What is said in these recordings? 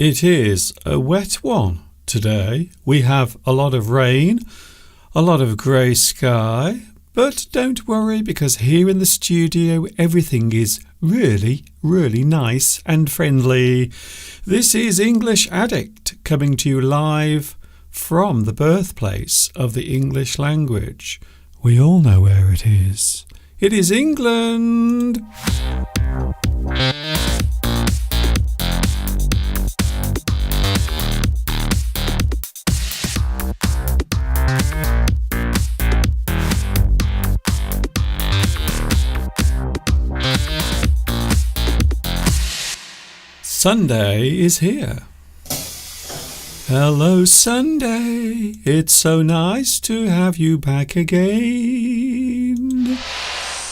It is a wet one today. We have a lot of rain, a lot of grey sky, but don't worry because here in the studio everything is really, really nice and friendly. This is English Addict coming to you live from the birthplace of the English language. We all know where it is. It is England. Sunday is here. Hello, Sunday. It's so nice to have you back again.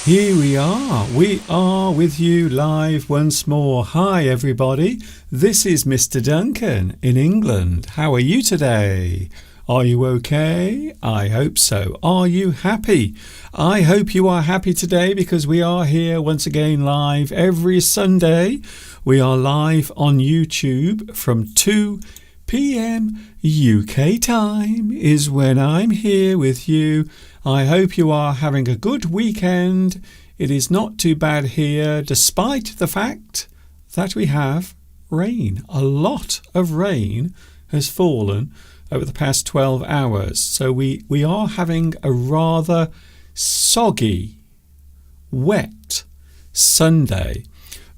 Here we are. We are with you live once more. Hi, everybody. This is Mr. Duncan in England. How are you today? Are you okay? I hope so. Are you happy? I hope you are happy today because we are here once again live every Sunday. We are live on YouTube from 2 p.m. UK time is when I'm here with you. I hope you are having a good weekend. It is not too bad here despite the fact that we have rain. A lot of rain has fallen over the past 12 hours. So we are having a rather soggy, wet Sunday.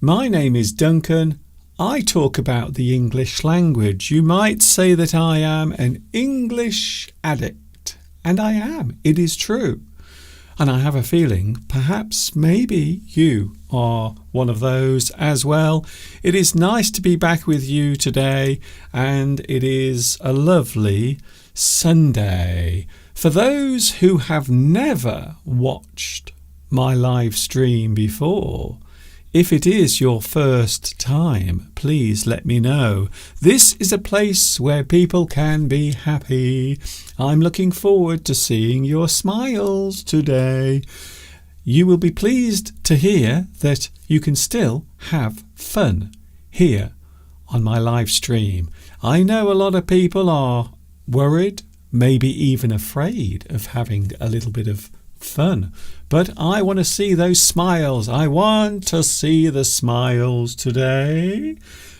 My name is Duncan. I talk about the English language. You might say that I am an English addict. And I am. It is true. And I have a feeling perhaps maybe you are one of those as well. It is nice to be back with you today, and it is a lovely Sunday. For those who have never watched my live stream before, if it is your first time, please let me know. This is a place where people can be happy. I'm looking forward to seeing your smiles today. You will be pleased to hear that you can still have fun here on my live stream. I know a lot of people are worried, maybe even afraid of having a little bit of fun. But I want to see those smiles. I want to see the smiles today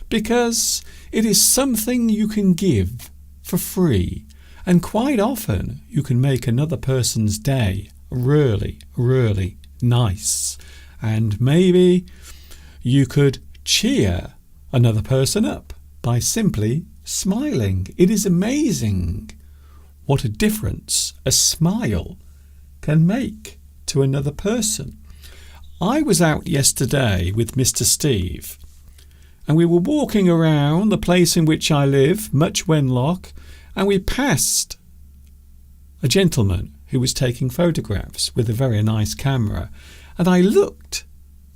because it is something you can give for free. And quite often you can make another person's day really, really nice. And maybe you could cheer another person up by simply smiling. It is amazing what a difference a smile can make to another person. I was out yesterday with Mr. Steve and we were walking around the place in which I live, Much Wenlock, and we passed a gentleman who was taking photographs with a very nice camera, and I looked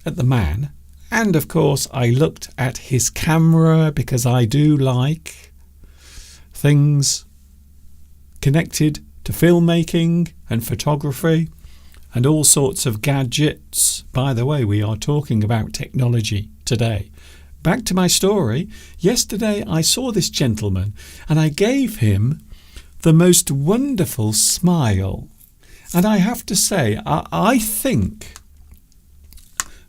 at the man and of course I looked at his camera because I do like things connected to filmmaking and photography and all sorts of gadgets. By the way, we are talking about technology today. Back to my story. Yesterday I saw this gentleman and I gave him the most wonderful smile. And I have to say, I think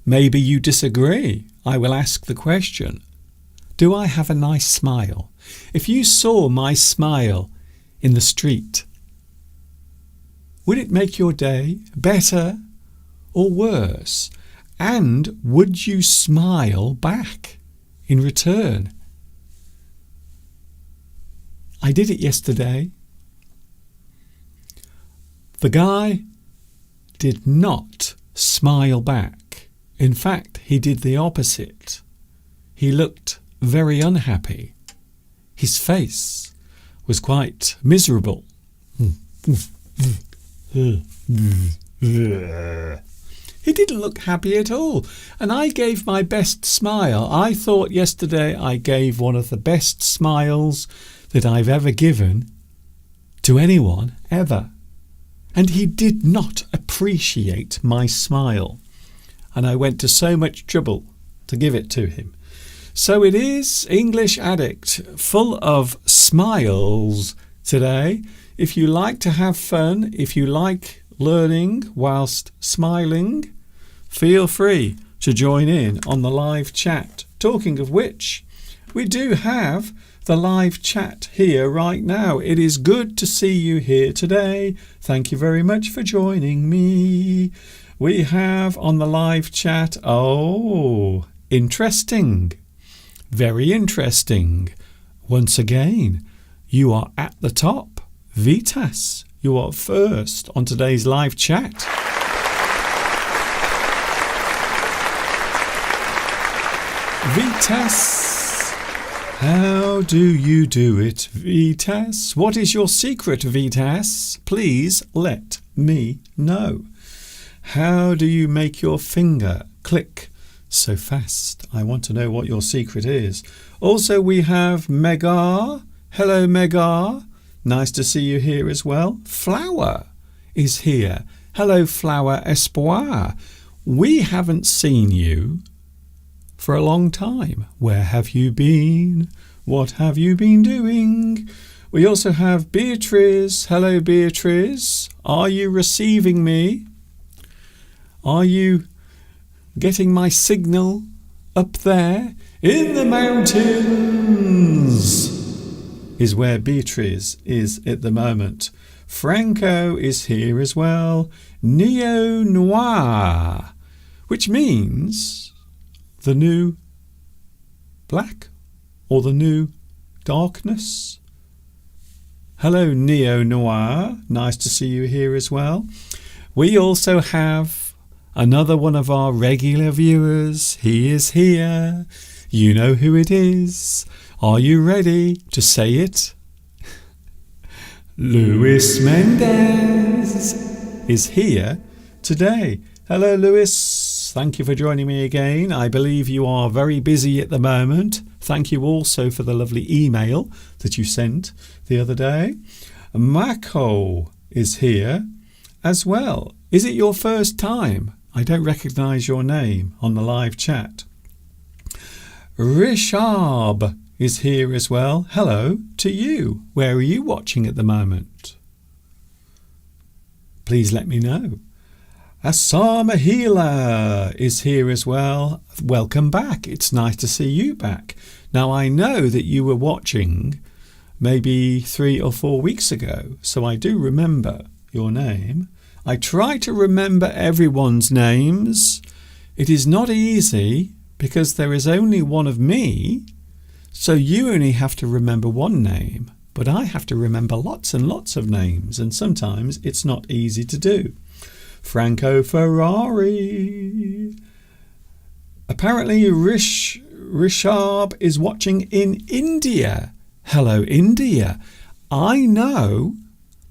maybe you disagree. I will ask the question, do I have a nice smile? If you saw my smile in the street, would it make your day better or worse? And would you smile back in return? I did it yesterday. The guy did not smile back. In fact, he did the opposite. He looked very unhappy. His face was quite miserable. He didn't look happy at all, and I gave my best smile. I thought yesterday I gave one of the best smiles that I've ever given to anyone ever. And he did not appreciate my smile, and I went to so much trouble to give it to him. So it is English Addict, full of smiles today. If you like to have fun, if you like learning whilst smiling, feel free to join in on the live chat. Talking of which, we do have the live chat here right now. It is good to see you here today. Thank you very much for joining me. We have on the live chat, interesting. Very interesting. Once again, you are at the top. Vitas, you are first on today's live chat. Vitas, how do you do it, Vitas? What is your secret, Vitas? Please let me know. How do you make your finger click so fast? I want to know what your secret is. Also, we have Megar. Hello, Megar. Nice to see you here as well. Flower is here. Hello, Flower Espoir. We haven't seen you for a long time. Where have you been? What have you been doing? We also have Beatrice. Hello, Beatrice. Are you receiving me? Are you getting my signal up there? In the mountains is where Beatrice is at the moment. Franco is here as well. Neo Noir, which means the new black or the new darkness. Hello, Neo Noir. Nice to see you here as well. We also have another one of our regular viewers. He is here. You know who it is. Are you ready to say it? Luis Mendez is here today. Hello, Luis. Thank you for joining me again. I believe you are very busy at the moment. Thank you also for the lovely email that you sent the other day. Mako is here as well. Is it your first time? I don't recognise your name on the live chat. Rishab is here as well. Hello to you. Where are you watching at the moment? Please let me know. Asamahila is here as well. Welcome back. It's nice to see you back. Now, I know that you were watching maybe 3 or 4 weeks ago, so I do remember your name. I try to remember everyone's names. It is not easy because there is only one of me, so you only have to remember one name, but I have to remember lots and lots of names, and sometimes it's not easy to do. Franco Ferrari. Apparently Rishab is watching in India. Hello, India. I know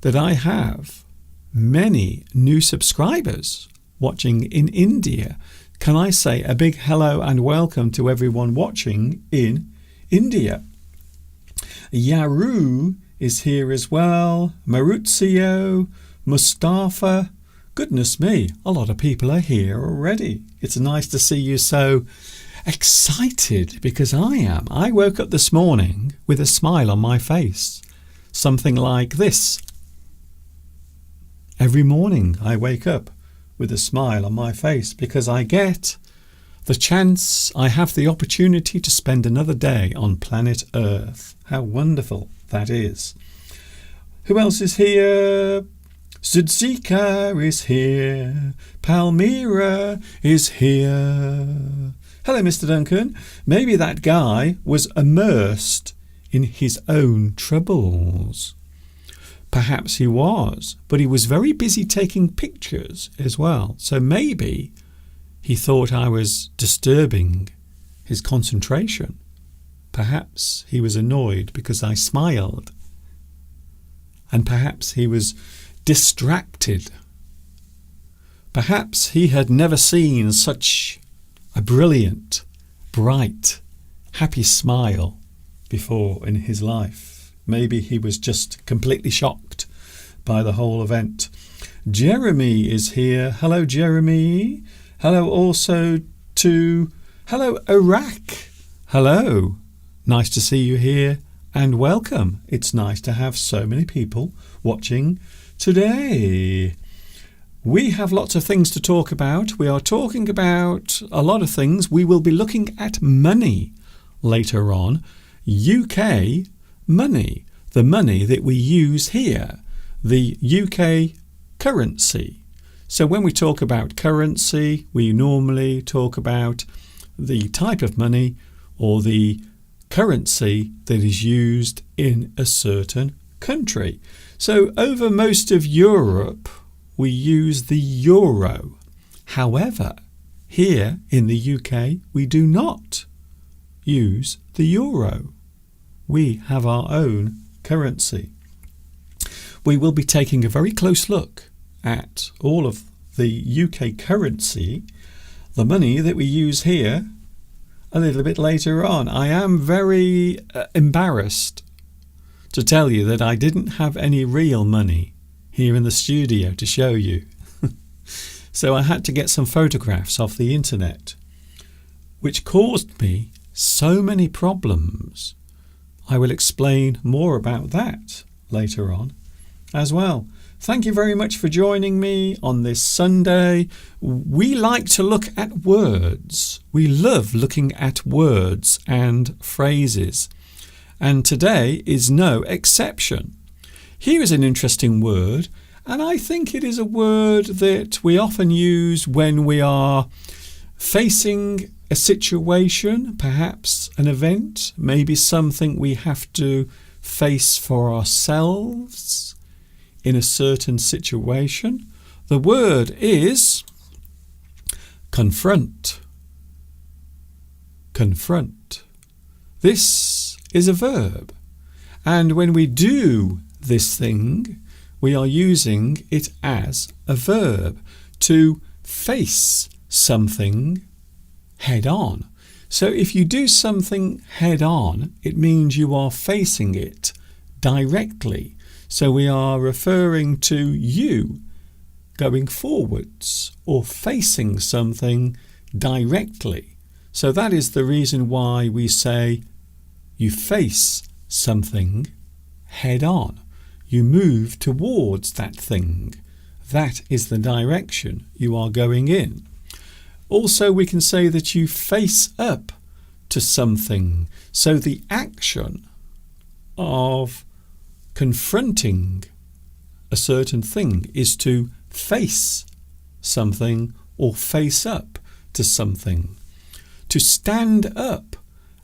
that I have many new subscribers watching in India. Can I say a big hello and welcome to everyone watching in India? Yaru is here as well. Maruzio, Mustafa. Goodness me, a lot of people are here already. It's nice to see you so excited, because I am. I woke up this morning with a smile on my face. Something like this. Every morning I wake up with a smile on my face because I get the chance, I have the opportunity to spend another day on planet Earth. How wonderful that is. Who else is here? Sudzika is here. Palmyra is here. Hello, Mr. Duncan. Maybe that guy was immersed in his own troubles. Perhaps he was, but he was very busy taking pictures as well. So maybe he thought I was disturbing his concentration. Perhaps he was annoyed because I smiled. And perhaps he was distracted. Perhaps he had never seen such a brilliant, bright, happy smile before in his life. Maybe he was just completely shocked by the whole event. Jeremy is here. Hello, Jeremy. Hello also to... Hello, Iraq. Hello, nice to see you here and welcome. It's nice to have so many people watching today. We have lots of things to talk about. We are talking about a lot of things. We will be looking at money later on. UK money, the money that we use here, the UK currency. So when we talk about currency, we normally talk about the type of money or the currency that is used in a certain country. So over most of Europe, we use the euro. However, here in the UK, we do not use the euro. We have our own currency. We will be taking a very close look at all of the UK currency, the money that we use here, a little bit later on. I am very embarrassed to tell you that I didn't have any real money here in the studio to show you. So I had to get some photographs off the internet, which caused me so many problems. I will explain more about that later on as well. Thank you very much for joining me on this Sunday. We like to look at words. We love looking at words and phrases. And today is no exception. Here is an interesting word, and I think it is a word that we often use when we are facing a situation, perhaps an event, maybe something we have to face for ourselves in a certain situation. The word is confront. Confront. This is a verb, and when we do this thing, we are using it as a verb to face something head on. So if you do something head on, it means you are facing it directly. So we are referring to you going forwards or facing something directly. So that is the reason why we say you face something head on. You move towards that thing. That is the direction you are going in. Also, we can say that you face up to something. So the action of confronting a certain thing is to face something or face up to something. To stand up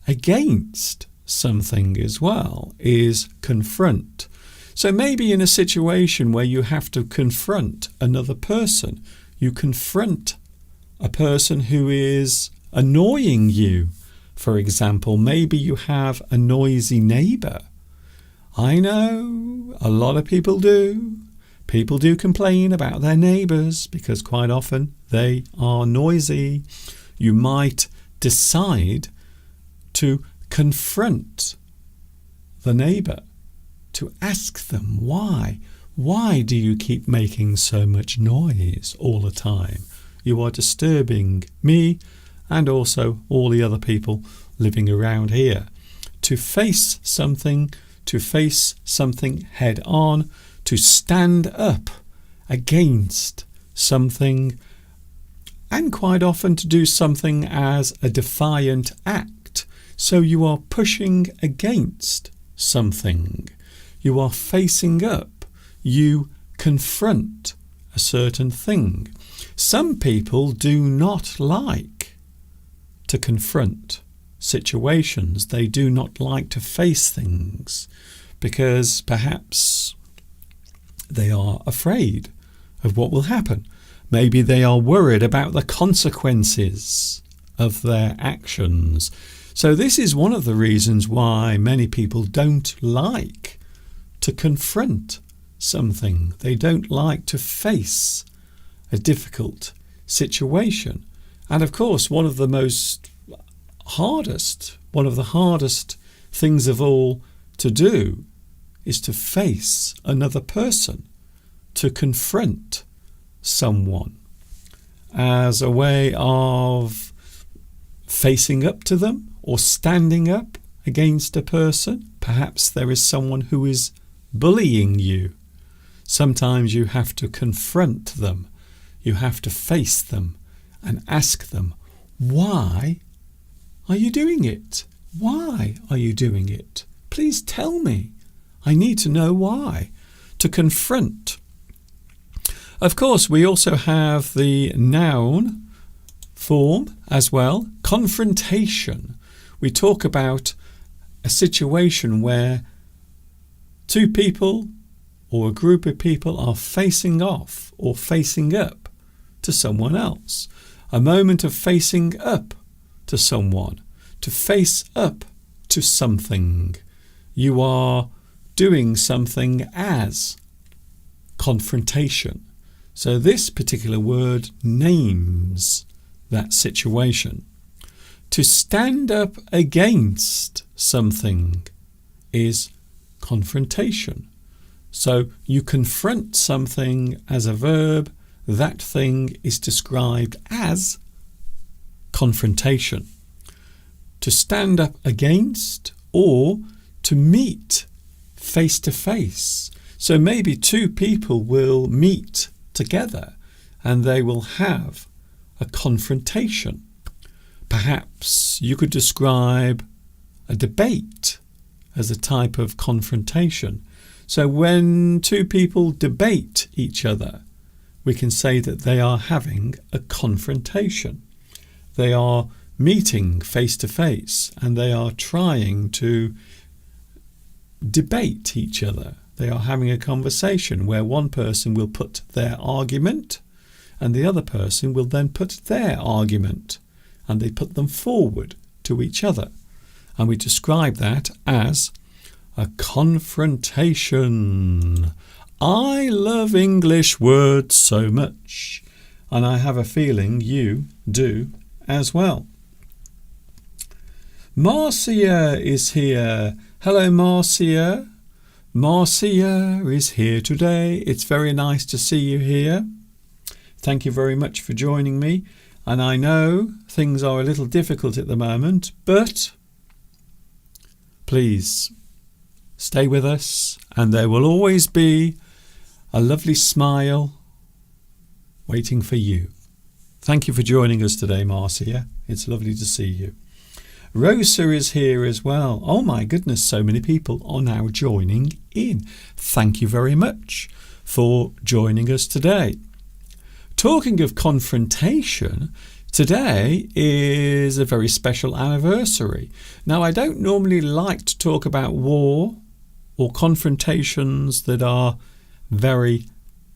against something as well is confront. So maybe in a situation where you have to confront another person, you confront a person who is annoying you. For example, maybe you have a noisy neighbour. I know a lot of people do. People do complain about their neighbours because quite often they are noisy. You might decide to confront the neighbour, to ask them why. Why do you keep making so much noise all the time? You are disturbing me and also all the other people living around here. To face something head on, to stand up against something, and quite often to do something as a defiant act. So you are pushing against something. You are facing up. You confront a certain thing. Some people do not like to confront situations. They do not like to face things because perhaps they are afraid of what will happen. Maybe they are worried about the consequences of their actions. So this is one of the reasons why many people don't like to confront something. They don't like to face a difficult situation. And of course, one of the hardest things of all to do is to face another person, to confront someone as a way of facing up to them or standing up against a person. Perhaps there is someone who is bullying you. Sometimes you have to confront them. You have to face them and ask them, why are you doing it? Why are you doing it? Please tell me. I need to know why. To confront. Of course, we also have the noun form as well. Confrontation. We talk about a situation where two people or a group of people are facing off or facing up to someone else. A moment of facing up to someone. To face up to something. You are doing something as confrontation. So this particular word names that situation. To stand up against something is confrontation. So you confront something as a verb. That thing is described as confrontation. To stand up against or to meet face to face. So maybe two people will meet together and they will have a confrontation. Perhaps you could describe a debate as a type of confrontation. So when two people debate each other, we can say that they are having a confrontation. They are meeting face to face and they are trying to debate each other. They are having a conversation where one person will put their argument and the other person will then put their argument, and they put them forward to each other. And we describe that as a confrontation. I love English words so much, and I have a feeling you do as well. Marcia is here. Hello, Marcia. Marcia is here today. It's very nice to see you here. Thank you very much for joining me. And I know things are a little difficult at the moment, but please stay with us and there will always be a lovely smile waiting for you. Thank you for joining us today, Marcia. It's lovely to see you. Rosa is here as well. Oh my goodness, so many people are now joining in. Thank you very much for joining us today. Talking of confrontation, today is a very special anniversary. Now, I don't normally like to talk about war or confrontations that are very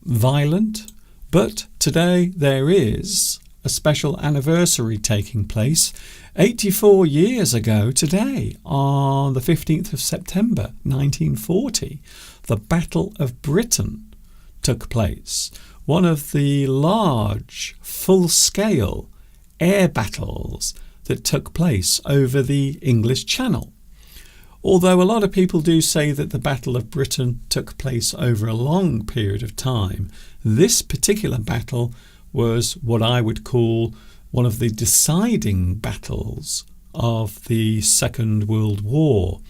violent, but today there is a special anniversary taking place. 84 years ago today, on the 15th of September 1940, the Battle of Britain took place. One of the large, full-scale air battles that took place over the English Channel. Although a lot of people do say that the Battle of Britain took place over a long period of time, this particular battle was what I would call one of the deciding battles of the Second World War.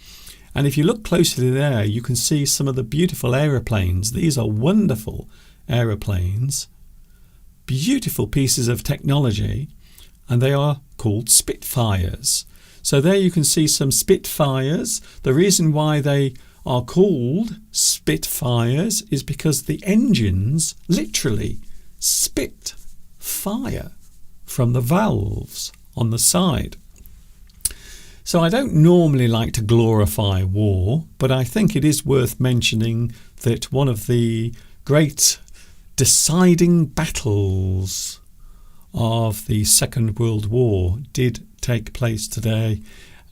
And if you look closely there, you can see some of the beautiful aeroplanes. These are wonderful aeroplanes, beautiful pieces of technology, and they are called Spitfires. So there you can see some Spitfires. The reason why they are called Spitfires is because the engines literally spit fire from the valves on the side. So I don't normally like to glorify war, but I think it is worth mentioning that one of the great deciding battles of the Second World War did take place today,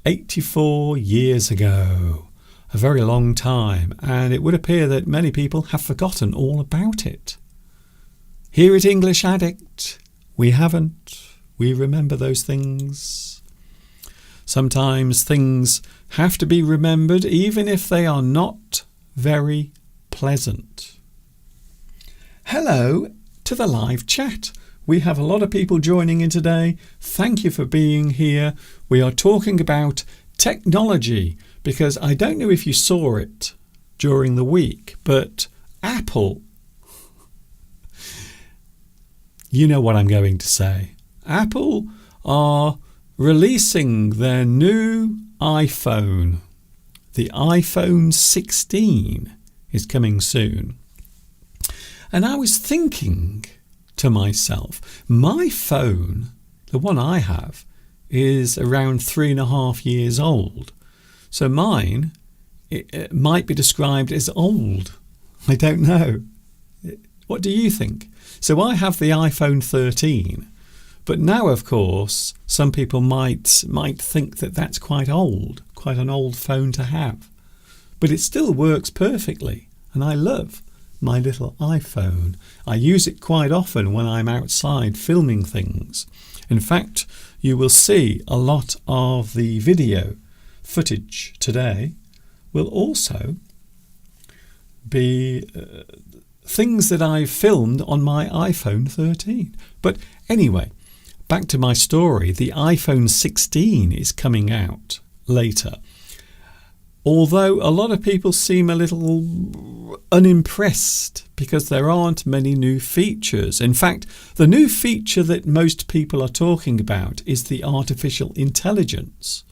84 years ago. A very long time, and it would appear that many people have forgotten all about it. Here at English Addict, we haven't. We remember those things. Sometimes things have to be remembered, even if they are not very pleasant. Hello to the live chat. We have a lot of people joining in today. Thank you for being here. We are talking about technology because I don't know if you saw it during the week, but Apple, you know what I'm going to say. Apple are releasing their new iPhone. The iPhone 16 is coming soon. And I was thinking to myself, my phone, the one I have, is around 3.5 years old. So mine, it might be described as old. I don't know. What do you think? So I have the iPhone 13. But now, of course, some people might think that that's quite old, quite an old phone to have. But it still works perfectly, and I love my little iPhone. I use it quite often when I'm outside filming things. In fact, you will see a lot of the video footage today will also be things that I've filmed on my iPhone 13. But anyway, back to my story. The iPhone 16 is coming out later. Although a lot of people seem a little unimpressed because there aren't many new features. In fact, the new feature that most people are talking about is the artificial intelligence.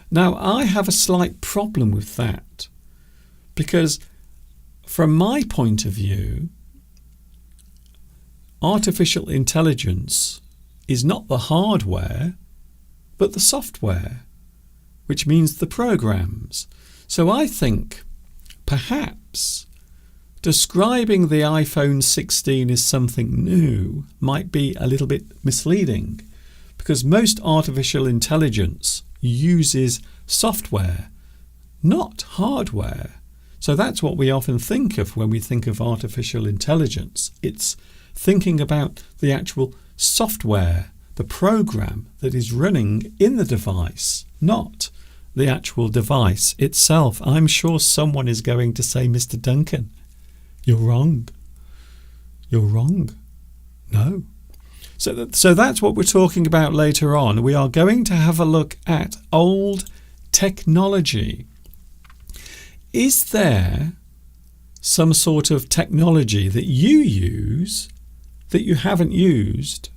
Now, I have a slight problem with that because from my point of view, artificial intelligence is not the hardware, but the software, which means the programs. So I think perhaps describing the iPhone 16 as something new might be a little bit misleading because most artificial intelligence uses software, not hardware. So that's what we often think of when we think of artificial intelligence. It's thinking about the actual software, the program that is running in the device, not the actual device itself. I'm sure someone is going to say, Mr. Duncan, you're wrong. You're wrong. No. So that's what we're talking about later on. We are going to have a look at old technology. Is there some sort of technology that you use that you haven't used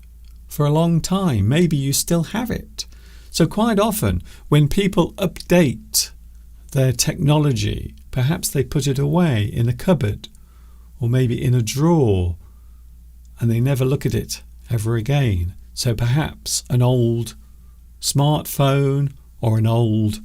for a long time? Maybe you still have it. So quite often when people update their technology, perhaps they put it away in a cupboard or maybe in a drawer and they never look at it ever again. So perhaps an old smartphone or an old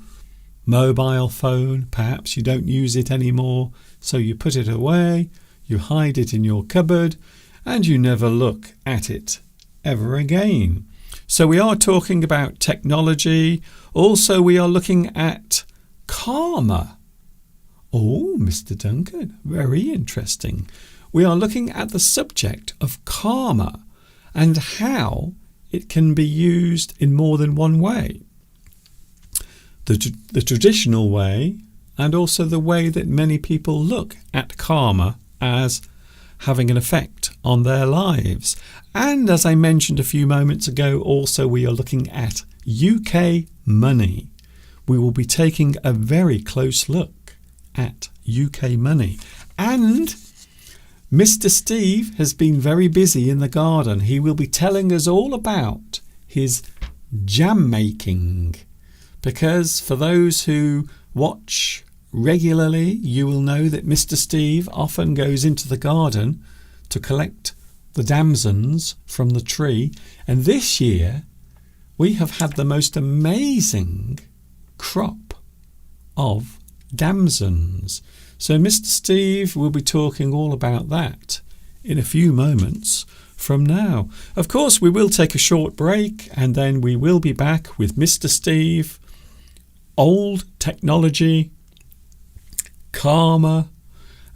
mobile phone, perhaps you don't use it anymore, so you put it away, you hide it in your cupboard, and you never look at it ever again. So we are talking about technology. Also, we are looking at karma. Oh, Mr. Duncan, very interesting. We are looking at the subject of karma and how it can be used in more than one way. The traditional way, and also the way that many people look at karma as having an effect on their lives. And as I mentioned a few moments ago, also we are looking at UK money. We will be taking a very close look at UK money. And Mr. Steve has been very busy in the garden. He will be telling us all about his jam making. Because for those who watch regularly, you will know that Mr. Steve often goes into the garden to collect the damsons from the tree. And this year, we have had the most amazing crop of damsons. So Mr. Steve will be talking all about that in a few moments from now. Of course, we will take a short break and then we will be back with Mr. Steve, old technology, karma,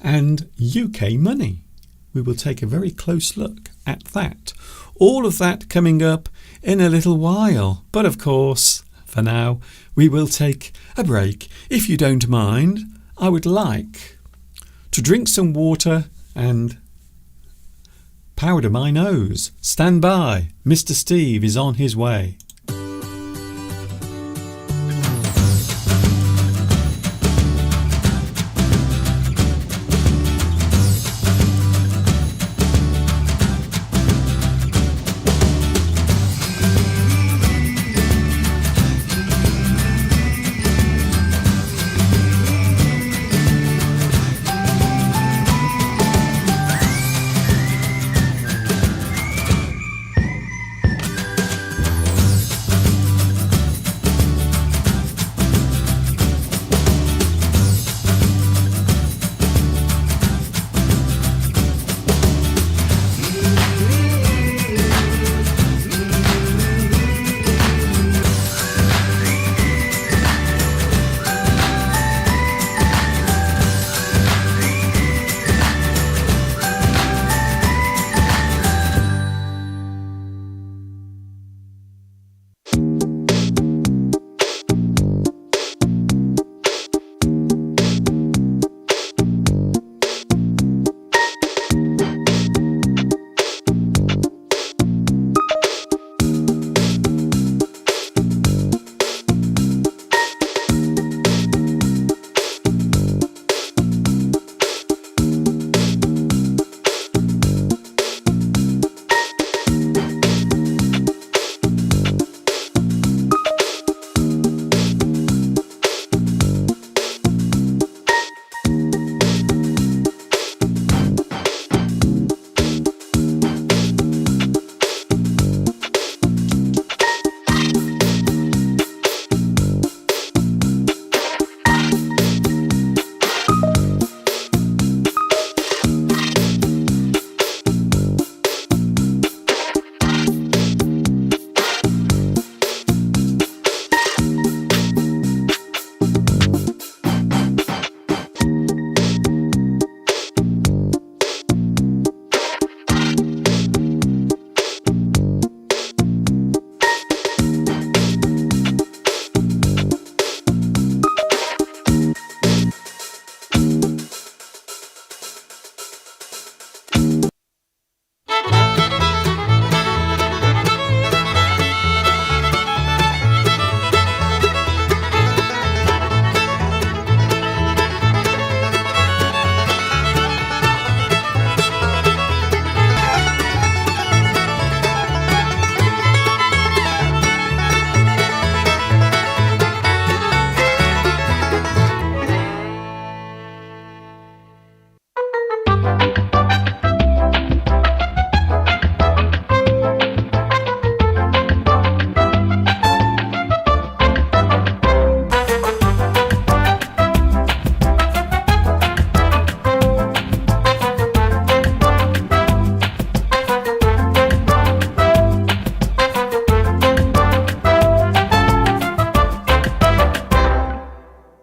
and UK money. We will take a very close look at that. All of that coming up in a little while. But of course, for now, we will take a break. If you don't mind, I would like to drink some water and powder my nose. Stand by, Mr. Steve is on his way.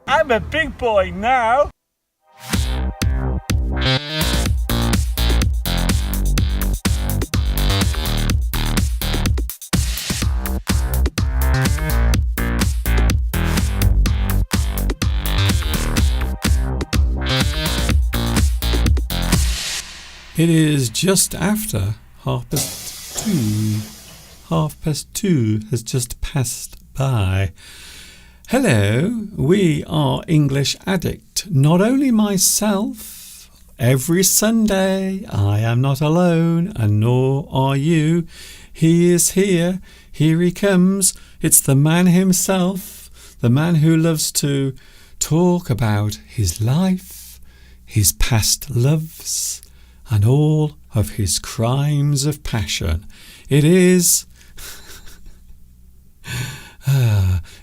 I'm a big boy now. It is just after 2:30. 2:30 has just passed by. Hello, we are English Addict. Not only myself, every Sunday I am not alone, and nor are you. He is here, here he comes. It's the man himself, the man who loves to talk about his life, his past loves, and all of his crimes of passion. It is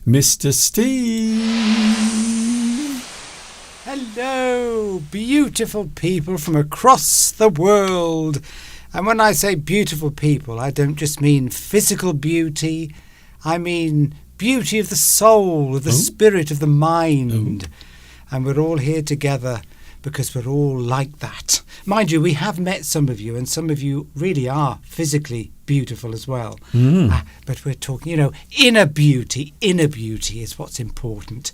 Mr. Steve. Hello, beautiful people from across the world. And when I say beautiful people, I don't just mean physical beauty. I mean beauty of the soul, of the spirit, of the mind. And we're all here together because we're all like that. Mind you, we have met some of you, and some of you really are physically beautiful as well. But we're talking, inner beauty is what's important.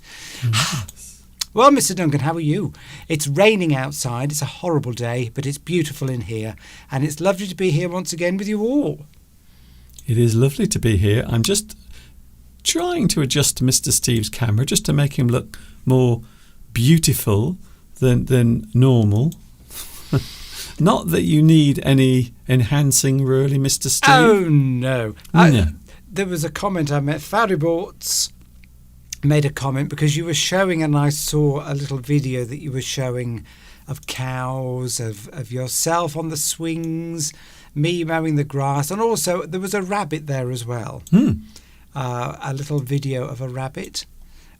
Well, Mr. Duncan, how are you? It's raining outside. It's a horrible day, but it's beautiful in here. And it's lovely to be here once again with you all. It is lovely to be here. I'm just trying to adjust to Mr. Steve's camera just to make him look more beautiful than normal. Not that you need any enhancing, really, Mr. Steve. Oh, no. No. There was a comment I made. Fariborts made a comment because you were showing, and I saw a little video that you were showing of cows, of yourself on the swings, me mowing the grass, and also there was a rabbit there as well. A little video of a rabbit.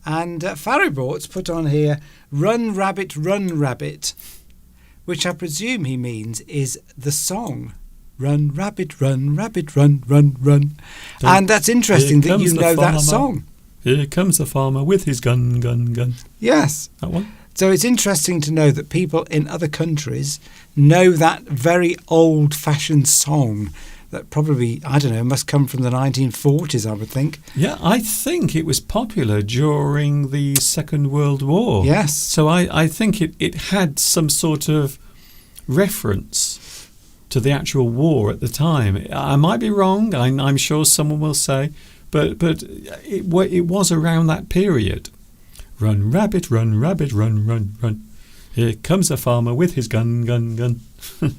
And Fariborts put on here, run, rabbit, which I presume he means is the song. Run, rabbit, run, run, run. And that's interesting that you know that song. Here comes the farmer with his gun. Yes. That one? So it's interesting to know that people in other countries know that very old-fashioned song that probably, I don't know, must come from the 1940s, I would think. Yeah, I think it was popular during the Second World War. Yes. So I think it had some sort of reference to the actual war at the time. I might be wrong, I'm sure someone will say, but it was around that period. Run, rabbit, run. Here comes a farmer with his gun.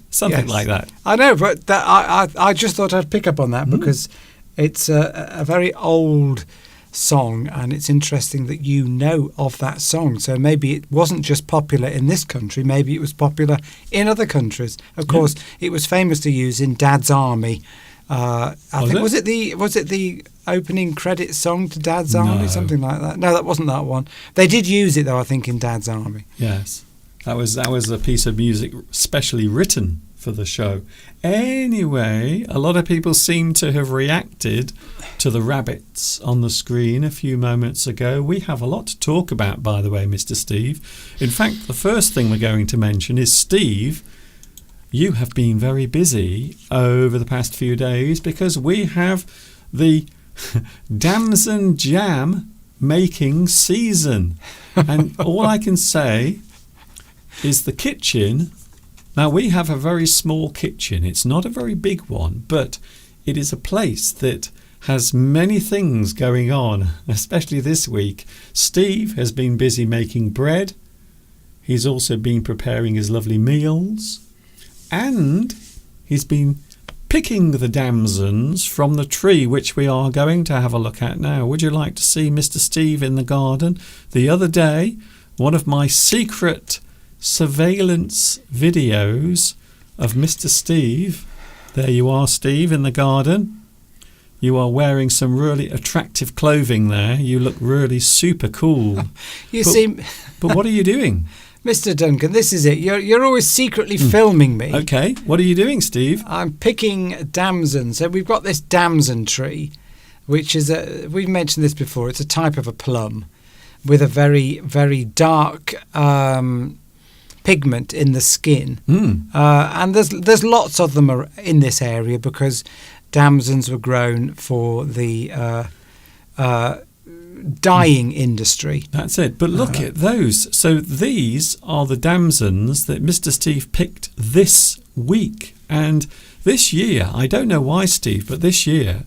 Something like that. I know, but I just thought I'd pick up on that because it's a very old song, and it's interesting that you know of that song. So maybe it wasn't just popular in this country, maybe it was popular in other countries. Of course, it was famous to use in Dad's Army. Was it the opening credit song to Dad's Army, something like that? No, that wasn't that one. They did use it though, I think, in Dad's Army. Yes, that was a piece of music specially written for the show. Anyway, a lot of people seem to have reacted to the rabbits on the screen a few moments ago. We have a lot to talk about, by the way, Mr. Steve. In fact, the first thing we're going to mention is, Steve, you have been very busy over the past few days because we have the Damson Jam making season. And all I can say is the kitchen. Now, we have a very small kitchen. It's not a very big one, but it is a place that has many things going on, especially this week. Steve has been busy making bread. He's also been preparing his lovely meals. And he's been picking the damsons from the tree, which we are going to have a look at now. Would you like to see Mr. Steve in the garden? The other day, one of my secret surveillance videos of Mr. Steve. There you are, Steve, in the garden. You are wearing some really attractive clothing there. You look really super cool. But what are you doing? Mr. Duncan, this is it. You're always secretly filming me. Okay, what are you doing, Steve? I'm picking damson. So we've got this damson tree, which is we've mentioned this before. It's a type of a plum with a very, very dark pigment in the skin. And there's lots of them in this area because damsons were grown for the dyeing industry. That's it. But look at those. So these are the damsons that Mr. Steve picked this week. And this year, I don't know why, Steve, but this year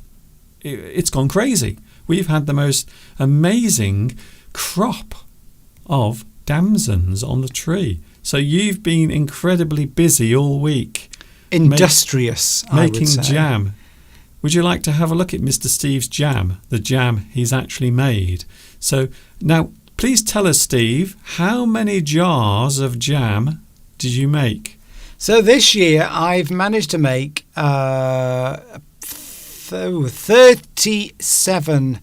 it's gone crazy. We've had the most amazing crop of damsons on the tree. So you've been incredibly busy all week. Industrious, I would say. Making jam. Would you like to have a look at Mr. Steve's jam, the jam he's actually made? So now, please tell us, Steve, how many jars of jam did you make? So this year I've managed to make 37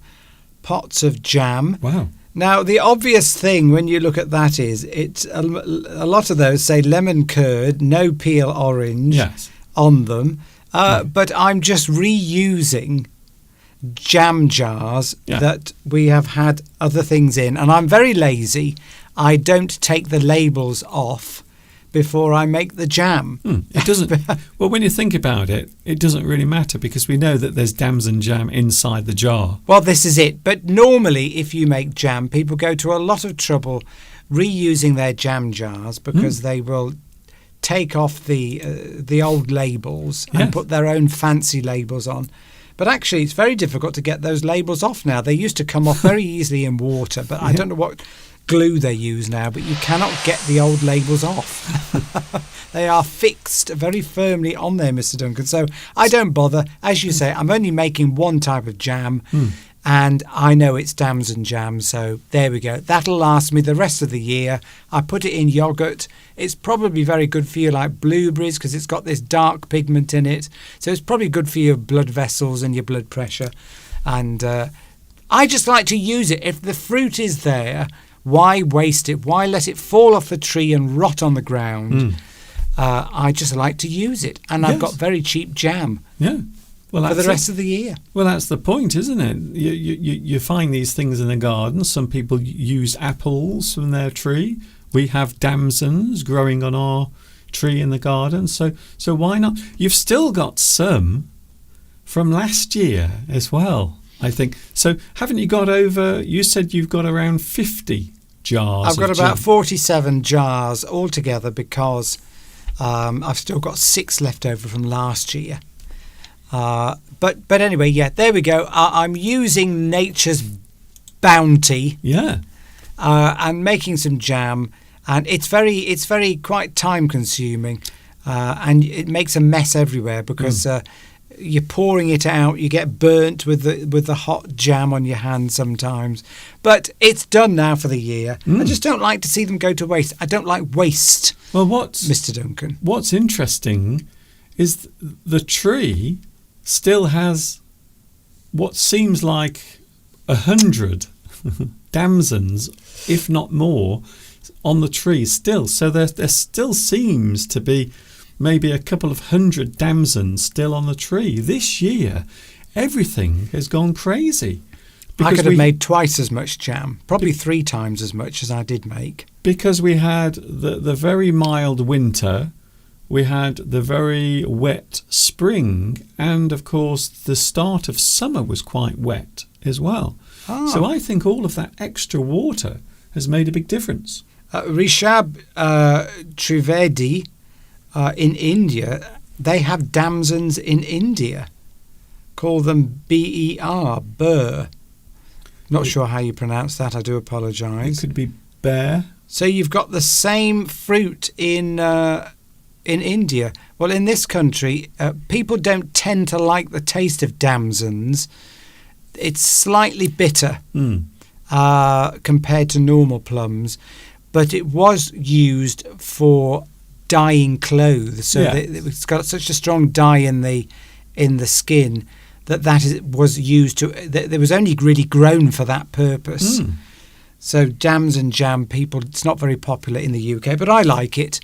pots of jam. Wow. Now, the obvious thing when you look at that is it's a lot of those say lemon curd, no peel orange on them. But I'm just reusing jam jars that we have had other things in. And I'm very lazy. I don't take the labels off before I make the jam. It doesn't. Well, when you think about it, it doesn't really matter because we know that there's damson jam inside the jar. Well, this is it. But normally, if you make jam, people go to a lot of trouble reusing their jam jars because they will take off the old labels and Yes. put their own fancy labels on. But actually, it's very difficult to get those labels off now. They used to come off very easily in water, but I don't know what glue they use now, but you cannot get the old labels off. They are fixed very firmly on there, Mr. Duncan. So I don't bother. As you say, I'm only making one type of jam, and I know it's damson jam. So there we go. That'll last me the rest of the year. I put it in yogurt. It's probably very good for you, like blueberries, because it's got this dark pigment in it. So it's probably good for your blood vessels and your blood pressure. And I just like to use it. If the fruit is there, why waste it? Why let it fall off the tree and rot on the ground? I just like to use it, and I've got very cheap jam Yeah. Well, for the that's rest of the year. Well, that's the point, isn't it? You find these things in the garden. Some people use apples from their tree. We have damsons growing on our tree in the garden. So why not? You've still got some from last year as well, I think. So haven't you got over? You said you've got around 50 jars. I've got of about jam. 47 jars altogether because I've still got 6 left over from last year. But anyway, yeah, there we go. I'm using nature's bounty. Yeah. And making some jam, and it's very quite time consuming, and it makes a mess everywhere because you're pouring it out. You get burnt with the hot jam on your hand sometimes, but it's done now for the year. I just don't like to see them go to waste. I don't like waste. Well, Mr. Duncan? What's interesting is the tree still has what seems like 100 damsons, if not more, on the tree still. So there still seems to be maybe a couple of 100 damsons still on the tree. This year, everything has gone crazy. I could have made twice as much jam, probably 3 times as much as I did make. Because we had the very mild winter, we had the very wet spring, and of course the start of summer was quite wet as well. So I think all of that extra water has made a big difference. Rishabh Trivedi in India, they have damsons in India. Call them BER, Burr. Not sure how you pronounce that, I do apologise. It could be bear. So you've got the same fruit in India. Well, in this country, people don't tend to like the taste of damsons. It's slightly bitter compared to normal plums, but it was used for dyeing clothes. So it's got such a strong dye in the skin that was used to. That was only really grown for that purpose. So damson jam, it's not very popular in the UK, but I like it.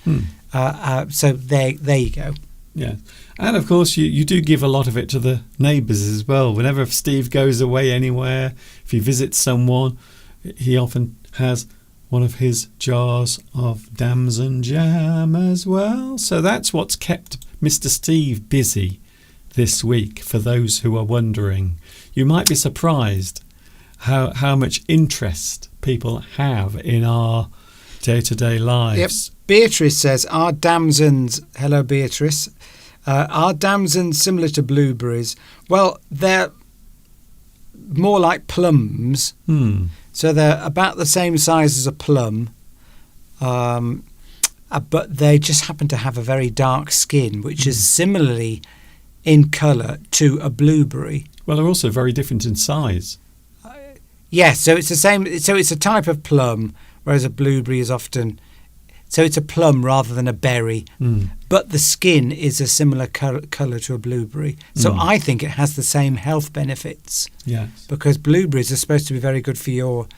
So there you go. Yeah. And of course, you do give a lot of it to the neighbours as well. Whenever Steve goes away anywhere, if he visits someone, he often has one of his jars of damson jam as well. So that's what's kept Mr. Steve busy this week, for those who are wondering. You might be surprised how much interest people have in our day-to-day lives. Yep. Beatrice says, are damsons... Hello, Beatrice. Are damsons similar to blueberries? Well, they're more like plums. So they're about the same size as a plum. But they just happen to have a very dark skin, which is similarly in colour to a blueberry. Well, they're also very different in size. Yes, so it's the same. So it's a type of plum, whereas a blueberry is often... So it's a plum rather than a berry, but the skin is a similar colour to a blueberry. So I think it has the same health benefits. Yes. Because blueberries are supposed to be very good for your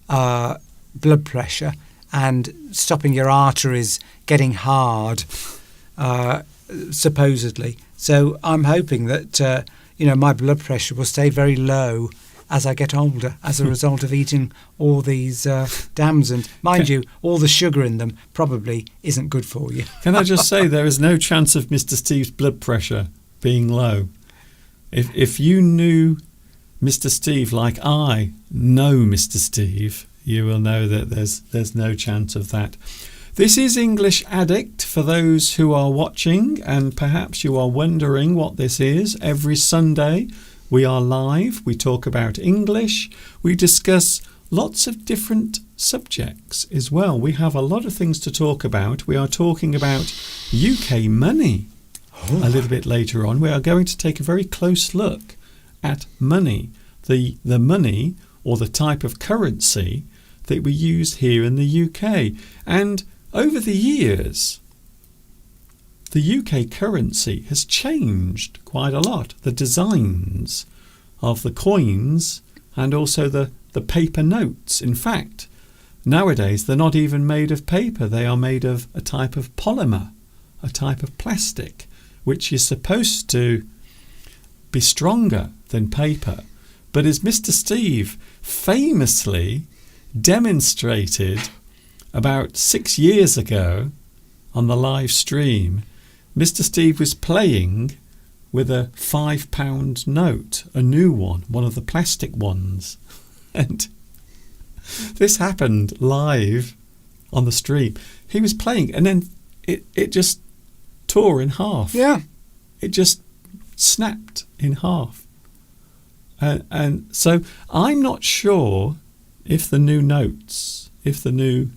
blood pressure and stopping your arteries getting hard, supposedly. So I'm hoping that my blood pressure will stay very low as I get older, as a result of eating all these damsons. Mind you, all the sugar in them probably isn't good for you. Can I just say, there is no chance of Mr. Steve's blood pressure being low. If you knew Mr. Steve like I know Mr. Steve, you will know that there's no chance of that. This is English Addict for those who are watching, and perhaps you are wondering what this is. Every Sunday we are live. We talk about English. We discuss lots of different subjects as well. We have a lot of things to talk about. We are talking about UK money a little bit later on. We are going to take a very close look at money, the money or the type of currency that we use here in the UK. And over the years, the UK currency has changed quite a lot. The designs of the coins and also the paper notes. In fact, nowadays they're not even made of paper. They are made of a type of polymer, a type of plastic, which is supposed to be stronger than paper. But as Mr. Steve famously demonstrated about 6 years ago on the live stream, Mr. Steve was playing with a £5 note, a new one of the plastic ones. And this happened live on the stream. He was playing and then it just tore in half. Yeah. It just snapped in half. And so I'm not sure if the new notes, if the new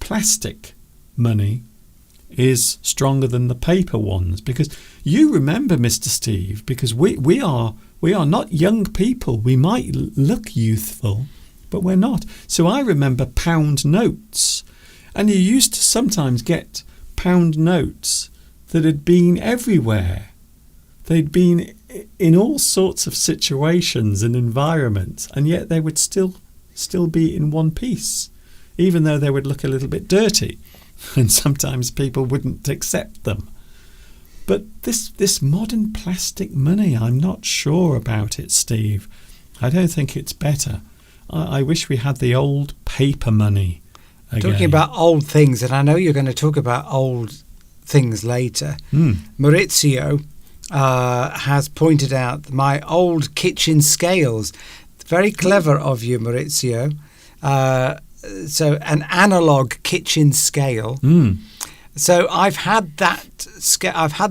plastic money is stronger than the paper ones, because you remember, Mr. Steve, because we are not young people. We might look youthful, but we're not. So I remember pound notes, and you used to sometimes get pound notes that had been everywhere. They'd been in all sorts of situations and environments, and yet they would still be in one piece, even though they would look a little bit dirty, and sometimes people wouldn't accept them. But this modern plastic money, I'm not sure about it, Steve. I don't think it's better. I wish we had the old paper money again. Talking about old things, and I know you're going to talk about old things later. Maurizio has pointed out my old kitchen scales. Very clever of you, Maurizio. So an analog kitchen scale. So I've had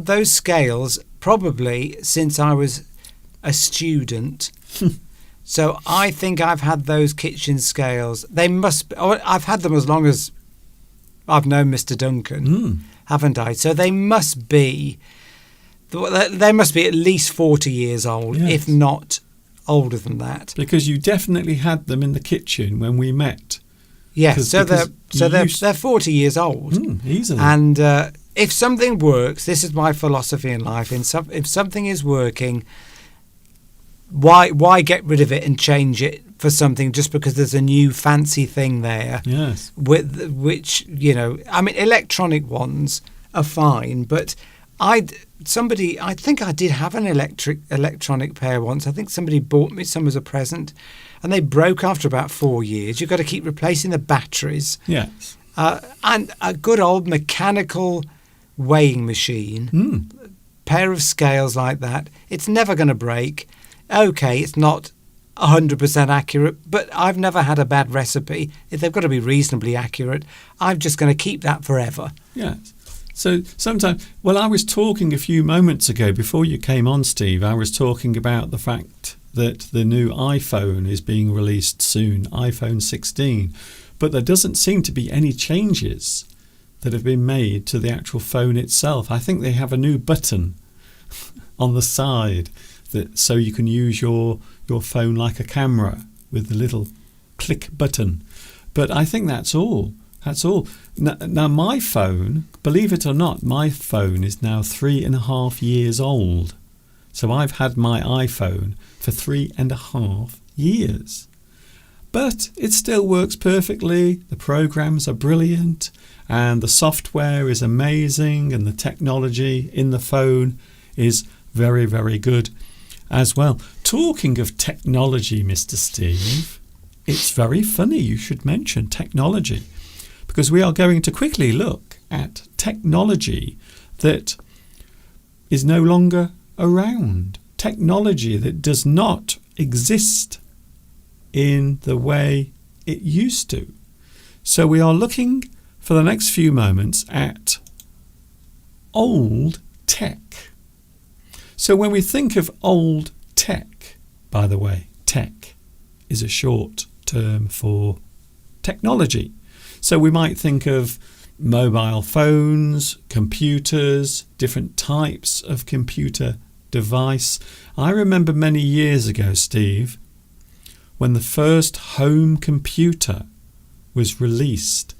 those scales probably since I was a student. So I think I've had those kitchen scales. They must be, I've had them as long as I've known Mr. Duncan, haven't I? So they must be at least 40 years old, yes, if not older than that. Because you definitely had them in the kitchen when we met. Yes, so they're 40 years old. Easily. And if something works, this is my philosophy in life. If something is working, why get rid of it and change it for something just because there's a new fancy thing there? Yes. Which electronic ones are fine, but I think I did have an electronic pair once. I think somebody bought me some as a present, and they broke after about 4 years. You've got to keep replacing the batteries. Yes. And a good old mechanical weighing machine, pair of scales like that, it's never going to break. Okay, it's not 100% accurate, but I've never had a bad recipe. If they've got to be reasonably accurate, I'm just going to keep that forever. Yes. So sometimes, I was talking a few moments ago before you came on, Steve, I was talking about the fact that the new iPhone is being released soon, iPhone 16, but there doesn't seem to be any changes that have been made to the actual phone itself. I think they have a new button on the side so you can use your phone like a camera with the little click button. But I think that's all. That's all. Now my phone, believe it or not, my phone is now 3.5 years old. So I've had my iPhone for 3.5 years. But it still works perfectly. The programs are brilliant and the software is amazing and the technology in the phone is very, very good as well. Talking of technology, Mr. Steve, it's very funny you should mention technology, because we are going to quickly look at technology that is no longer around, technology that does not exist in the way it used to. So we are looking for the next few moments at old tech. So when we think of old tech, by the way, tech is a short term for technology. So we might think of mobile phones, computers, different types of computer device. I remember many years ago, Steve, when the first home computer was released.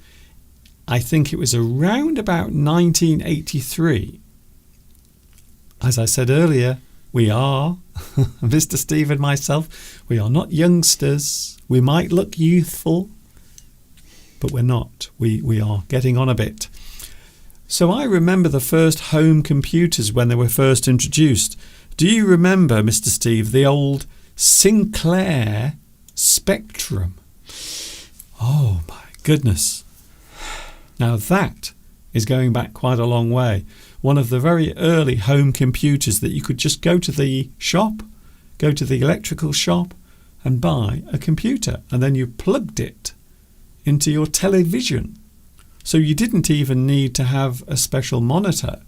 I think it was around about 1983. As I said earlier, we are, Mr. Steve and myself, we are not youngsters. We might look youthful, but we're not. We are getting on a bit. So I remember the first home computers when they were first introduced. Do you remember, Mr. Steve, the old Sinclair Spectrum? Oh my goodness. Now that is going back quite a long way. One of the very early home computers that you could just go to the shop, go to the electrical shop and buy a computer, and then you plugged it into your television. So you didn't even need to have a special monitor.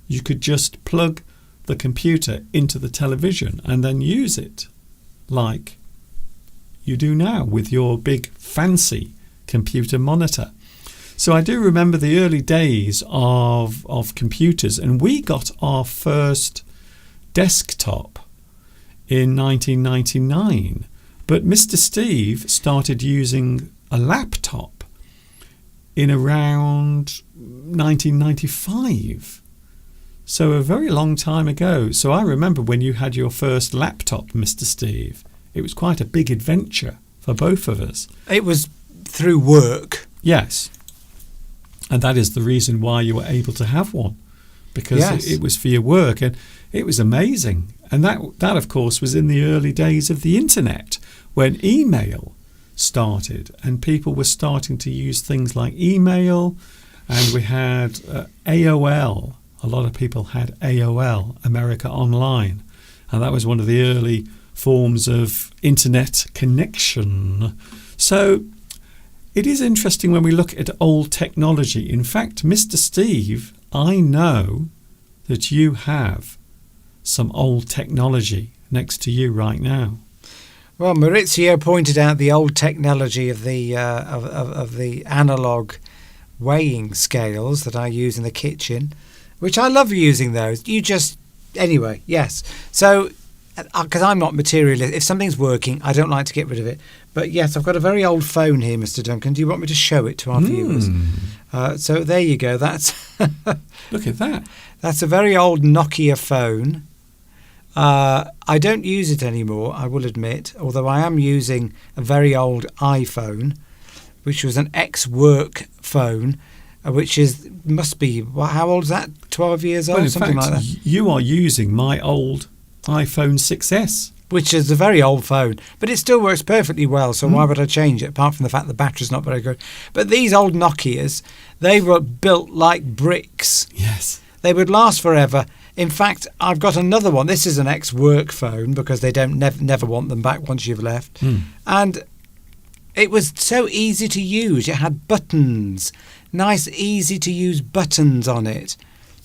You could just plug the computer into the television and then use it like you do now with your big fancy computer monitor. So I do remember the early days of computers, and we got our first desktop in 1999. But Mr. Steve started using a laptop in around 1995. So a very long time ago. So I remember when you had your first laptop, Mr. Steve. It was quite a big adventure for both of us. It was through work. Yes. And that is the reason why you were able to have one, because Yes. it was for your work, and it was amazing. And that of course was in the early days of the internet, when email started and people were starting to use things like email, and we had AOL. A lot of people had AOL, America Online, and that was one of the early forms of internet connection. So it is interesting when we look at old technology. In fact, Mr. Steve, I know that you have some old technology next to you right now. Well, Maurizio pointed out the old technology of the of the analog weighing scales that I use in the kitchen, which I love using those. Anyway, yes. So, because I'm not materialist, if something's working, I don't like to get rid of it. But yes, I've got a very old phone here, Mr. Duncan. Do you want me to show it to our viewers? So there you go. That's Look at that. That's a very old Nokia phone. I don't use it anymore, I will admit, although I am using a very old iPhone, which was an ex-work phone, which must be, how old is that? 12 years old, Well, in something fact, like that. you are using my old iPhone 6S. Which is a very old phone, but it still works perfectly well, so why would I change it, apart from the fact the battery's not very good. But these old Nokias, they were built like bricks. Yes. They would last forever. In fact, I've got another one. This is an ex-work phone, because they don't never want them back once you've left. And it was so easy to use. It had buttons, nice, easy-to-use buttons on it,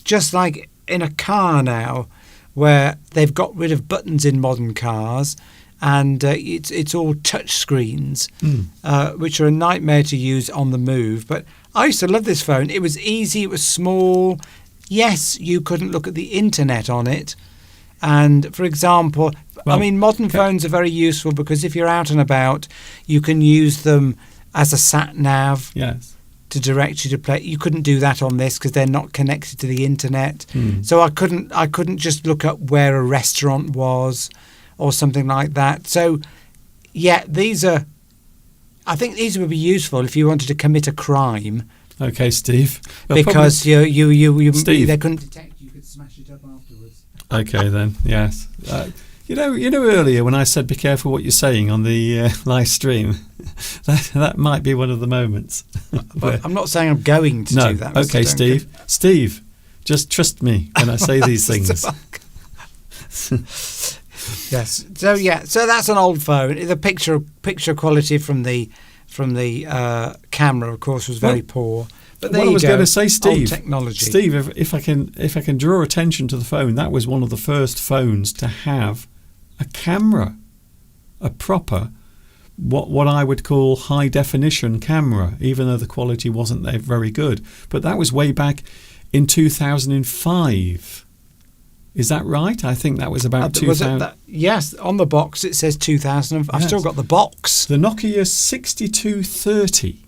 just like in a car now, where they've got rid of buttons in modern cars, and it's all touch screens, which are a nightmare to use on the move. But I used to love this phone. It was easy, it was small. Yes, you couldn't look at the internet on it. And, for example, modern phones are very useful, because if you're out and about, you can use them as a sat-nav. Yes. To direct you to play. You couldn't do that on this because they're not connected to the internet. So I couldn't just look up where a restaurant was or something like that. So yeah, I think these would be useful if you wanted to commit a crime. Okay, Steve. Because Steve. they couldn't detect you, could smash it up afterwards. Okay then, yes. You know, earlier when I said be careful what you're saying on the live stream, that might be one of the moments. Well, I'm not saying I'm going to do that. Mr. Okay, Duncan. Steve, just trust me when I say these things. Yes. So that's an old phone. The picture quality from the from the camera, of course, was very poor. But there what I was going to say, Old Steve, technology. Steve, if I can draw attention to the phone, that was one of the first phones to have a camera, a proper, what I would call high definition camera, even though the quality wasn't there very good. But that was way back in 2005. Is that right? I think that was about 2000. Yes, on the box it says 2000. I've still got the box. The Nokia 6230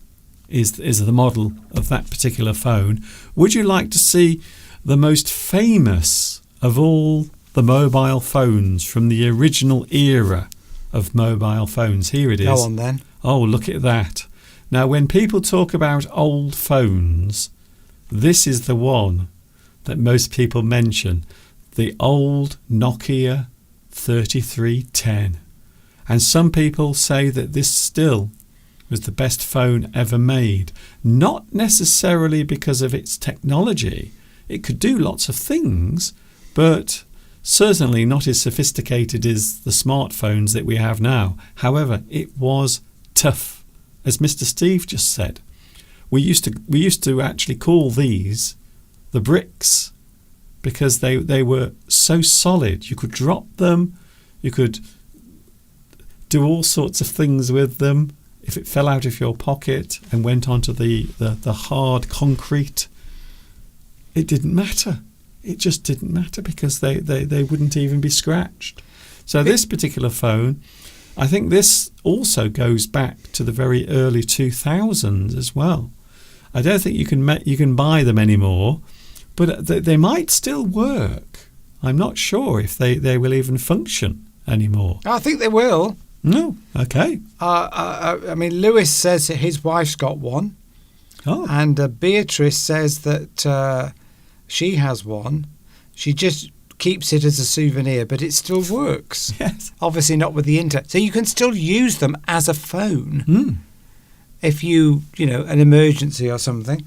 is the model of that particular phone. Would you like to see the most famous of all the mobile phones from the original era of mobile phones? Here it is. Go on then. Oh, look at that. Now, when people talk about old phones, this is the one that most people mention. The old Nokia 3310. And some people say that this still was the best phone ever made. Not necessarily because of its technology. It could do lots of things, but certainly not as sophisticated as the smartphones that we have now. However, it was tough. As Mr. Steve just said, we used to actually call these the bricks, because they were so solid. You could drop them, you could do all sorts of things with them. If it fell out of your pocket and went onto the hard concrete, it didn't matter. It just didn't matter, because they wouldn't even be scratched. So this particular phone, I think this also goes back to the very early 2000s as well. I don't think you can buy them anymore, but they might still work. I'm not sure if they will even function anymore. I think they will. No, okay. I mean, Lewis says that his wife's got one. Oh. And Beatrice says that she has one. She just keeps it as a souvenir, but it still works. Yes. Obviously not with the internet. So you can still use them as a phone if an emergency or something.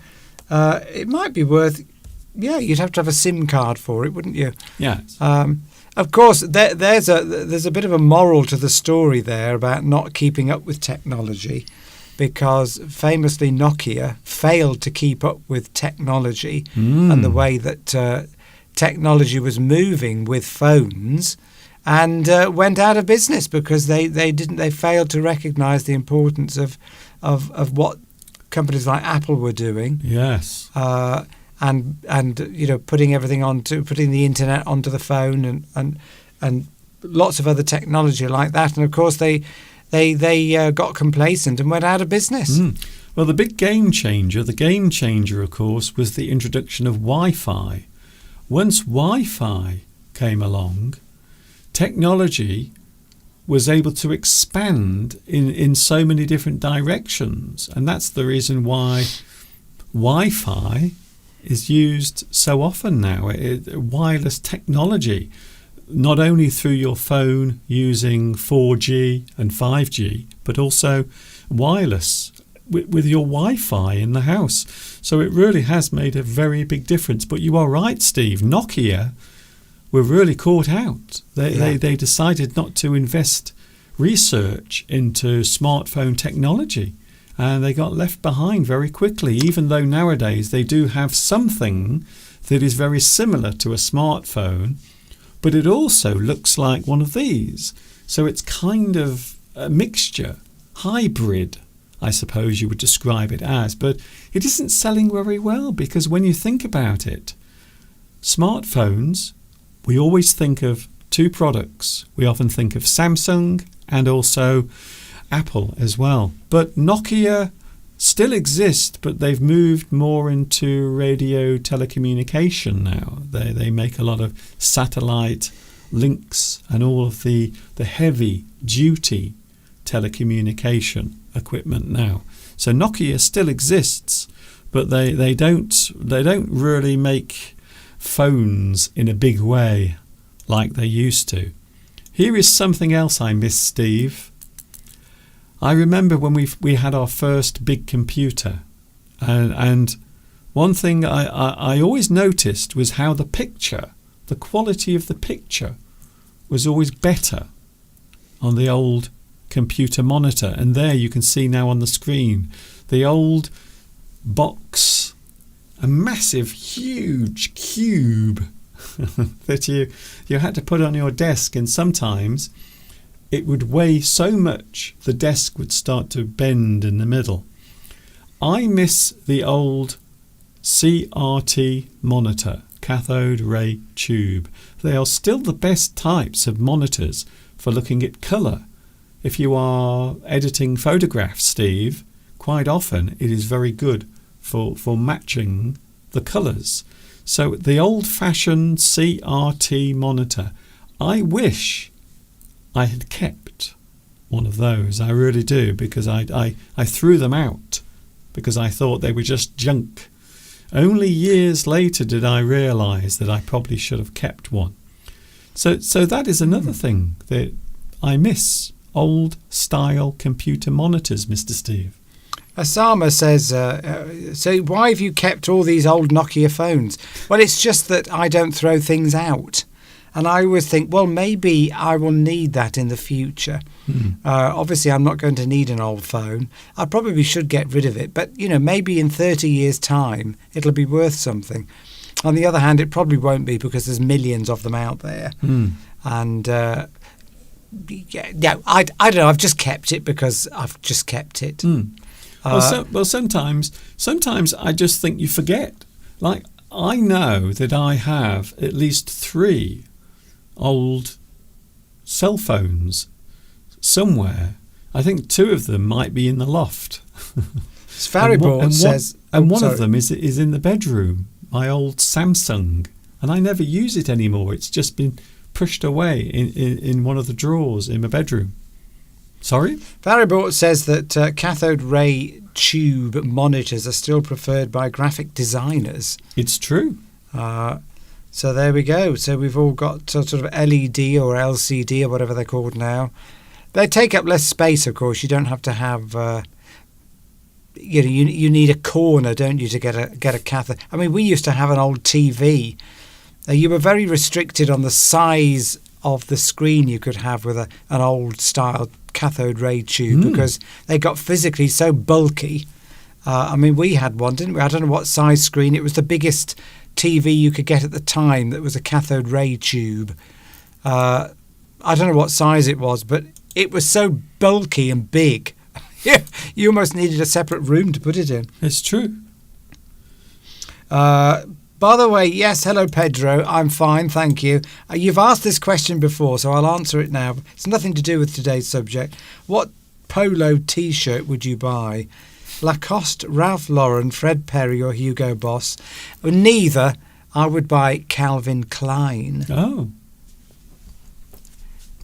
It might be worth, you'd have to have a SIM card for it, wouldn't you? Yes. Of course, there's a bit of a moral to the story there about not keeping up with technology, because famously Nokia failed to keep up with technology and the way that technology was moving with phones, and went out of business because they failed to recognise the importance of what companies like Apple were doing. Yes. And putting the internet onto the phone and lots of other technology like that, and of course they got complacent and went out of business. Well, the big game changer, of course, was the introduction of Wi-Fi. Once Wi-Fi came along, technology was able to expand in so many different directions, and that's the reason why Wi-Fi is used so often now. Wireless technology, not only through your phone using 4G and 5G, but also wireless with your Wi-Fi in the house. So it really has made a very big difference. But you are right, Steve. Nokia were really caught out. They decided not to invest research into smartphone technology. And they got left behind very quickly, even though nowadays they do have something that is very similar to a smartphone, but it also looks like one of these. So it's kind of a mixture, hybrid, I suppose you would describe it as. But it isn't selling very well, because when you think about it, smartphones, we always think of two products. We often think of Samsung and also Apple as well. But Nokia still exist, but they've moved more into radio telecommunication now. They make a lot of satellite links and all of the heavy duty telecommunication equipment now. So Nokia still exists, but they don't really make phones in a big way like they used to. Here is something else I miss, Steve. I remember when we had our first big computer, and one thing I always noticed was how the quality of the picture was always better on the old computer monitor. And there you can see now on the screen the old box, a massive, huge cube that you had to put on your desk, and sometimes it would weigh so much the desk would start to bend in the middle. I miss the old CRT monitor, cathode ray tube. They are still the best types of monitors for looking at colour. If you are editing photographs, Steve, quite often it is very good for matching the colours. So the old-fashioned CRT monitor, I wish I had kept one of those. I really do, because I threw them out because I thought they were just junk. Only years later did I realise that I probably should have kept one. So that is another thing that I miss, old-style computer monitors, Mr. Steve. Osama says, so why have you kept all these old Nokia phones? Well, it's just that I don't throw things out. And I always think, well, maybe I will need that in the future. Obviously, I'm not going to need an old phone. I probably should get rid of it. But, maybe in 30 years' time, it'll be worth something. On the other hand, it probably won't be, because there's millions of them out there. And, I don't know. I've just kept it because I've just kept it. Well, sometimes I just think you forget. Like, I know that I have at least 3 old cell phones somewhere. I think 2 of them might be in the loft. Faribord says... one of them is in the bedroom, my old Samsung. And I never use it anymore. It's just been pushed away in one of the drawers in my bedroom. Sorry? Faribord says that cathode ray tube monitors are still preferred by graphic designers. It's true. So there we go. So we've all got sort of LED or LCD or whatever they're called now. They take up less space, of course. You don't have to have... you need a corner, don't you, to get a cathode? I mean, we used to have an old TV. You were very restricted on the size of the screen you could have with an old style cathode ray tube because they got physically so bulky. I mean, we had one, didn't we? I don't know what size screen. It was the biggest TV you could get at the time that was a cathode ray tube. I don't know what size it was, but it was so bulky and big. You almost needed a separate room to put it in. It's true. By the way, yes, hello, Pedro. I'm fine, thank you. You've asked this question before, so I'll answer it now. It's nothing to do with today's subject. What polo T-shirt would you buy? Lacoste, Ralph Lauren, Fred Perry or Hugo Boss? Neither. I would buy Calvin Klein. Oh.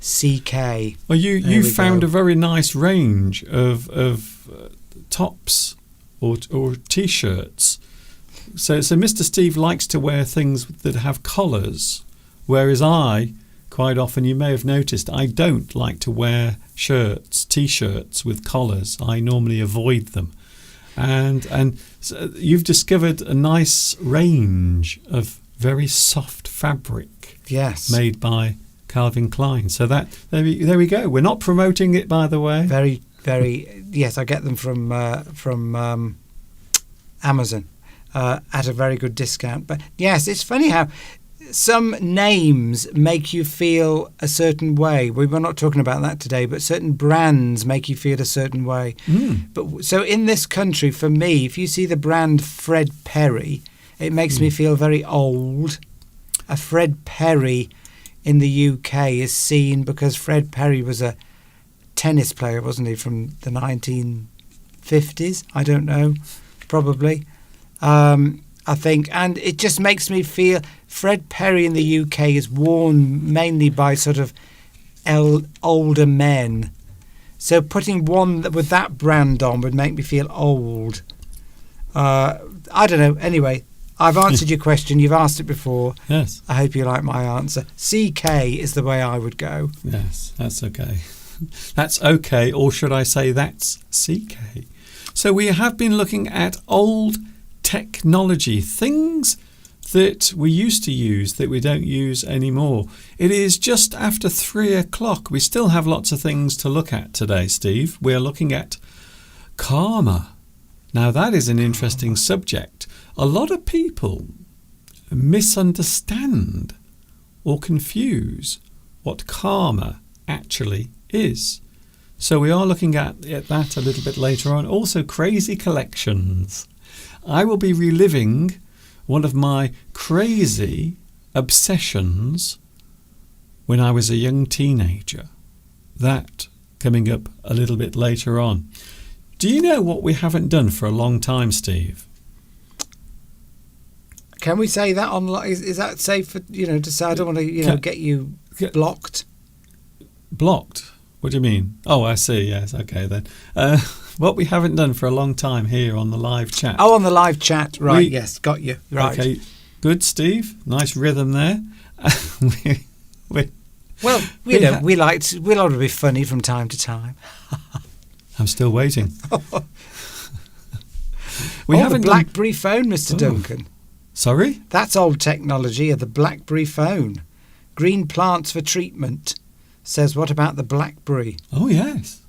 CK. Well, you found a very nice range of tops or T-shirts. So Mr. Steve likes to wear things that have collars, whereas I, quite often, you may have noticed, I don't like to wear T-shirts with collars. I normally avoid them. And so you've discovered a nice range of very soft fabric, yes, made by Calvin Klein. So there we go. We're not promoting it, by the way. Very, very. Yes, I get them from Amazon. At a very good discount. But yes, it's funny how some names make you feel a certain way. We were not talking about that today, but certain brands make you feel a certain way. But so in this country, for me, if you see the brand Fred Perry, it makes me feel very old. A Fred Perry in the UK is seen because Fred Perry was a tennis player, wasn't he, from the 1950s? I don't know, probably. I think, and it just makes me feel Fred Perry in the UK is worn mainly by sort of older men. So putting one with that brand on would make me feel old. I don't know. Anyway, I've answered your question. You've asked it before. Yes. I hope you like my answer. CK is the way I would go. Yes, that's okay. That's okay, or should I say that's CK. So we have been looking at old technology, things that we used to use that we don't use anymore. It is just after 3 o'clock. We still have lots of things to look at today, Steve. We're looking at karma. Now, that is an interesting subject. A lot of people misunderstand or confuse what karma actually is. So we are looking at that a little bit later on. Also, crazy collections. I will be reliving one of my crazy obsessions when I was a young teenager. That coming up a little bit later on. Do you know what we haven't done for a long time, Steve? Can we say that online? Is that safe for, to say I don't want to, get you blocked? Blocked? What do you mean? Oh, I see. Yes. Okay, then. What we haven't done for a long time here on the live chat. Oh, on the live chat. Right. Yes. Got you. Right. Okay. Good, Steve. Nice rhythm there. Well, we like to be funny from time to time. I'm still waiting. The BlackBerry phone, Mr. Duncan. Sorry? That's old technology of the BlackBerry phone. Green plants for treatment. Says, what about the BlackBerry? Oh, yes.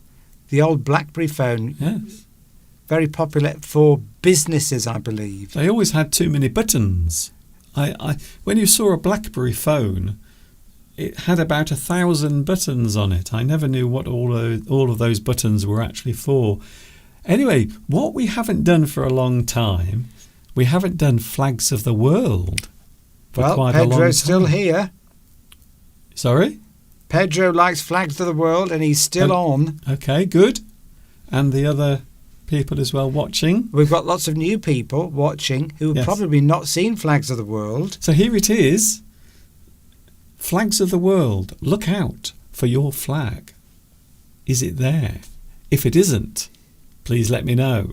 The old BlackBerry phone. Yes. Very popular for businesses, I believe. They always had too many buttons. When you saw a BlackBerry phone, it had about 1,000 buttons on it. I never knew what all of those buttons were actually for. Anyway, what we haven't done for a long time, we haven't done flags of the world for quite a long time. Well, Pedro's still here. Sorry? Pedro likes flags of the world and he's still on. Okay, good. And the other people as well watching. We've got lots of new people watching who have probably not seen flags of the world. So here it is. Flags of the world. Look out for your flag. Is it there? If it isn't, please let me know.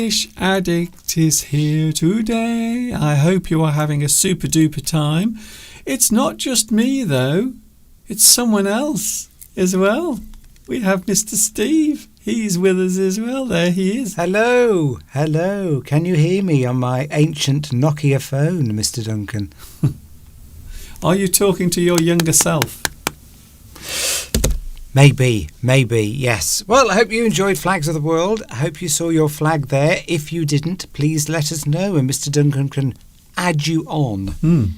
English Addict is here today. I hope you are having a super duper time. It's not just me though, it's someone else as well. We have Mr. Steve. He's with us as well. There he is. Hello. Hello. Can you hear me on my ancient Nokia phone, Mr. Duncan? Are you talking to your younger self? Maybe, yes. Well, I hope you enjoyed Flags of the World. I hope you saw your flag there. If you didn't, please let us know and Mr. Duncan can add you on.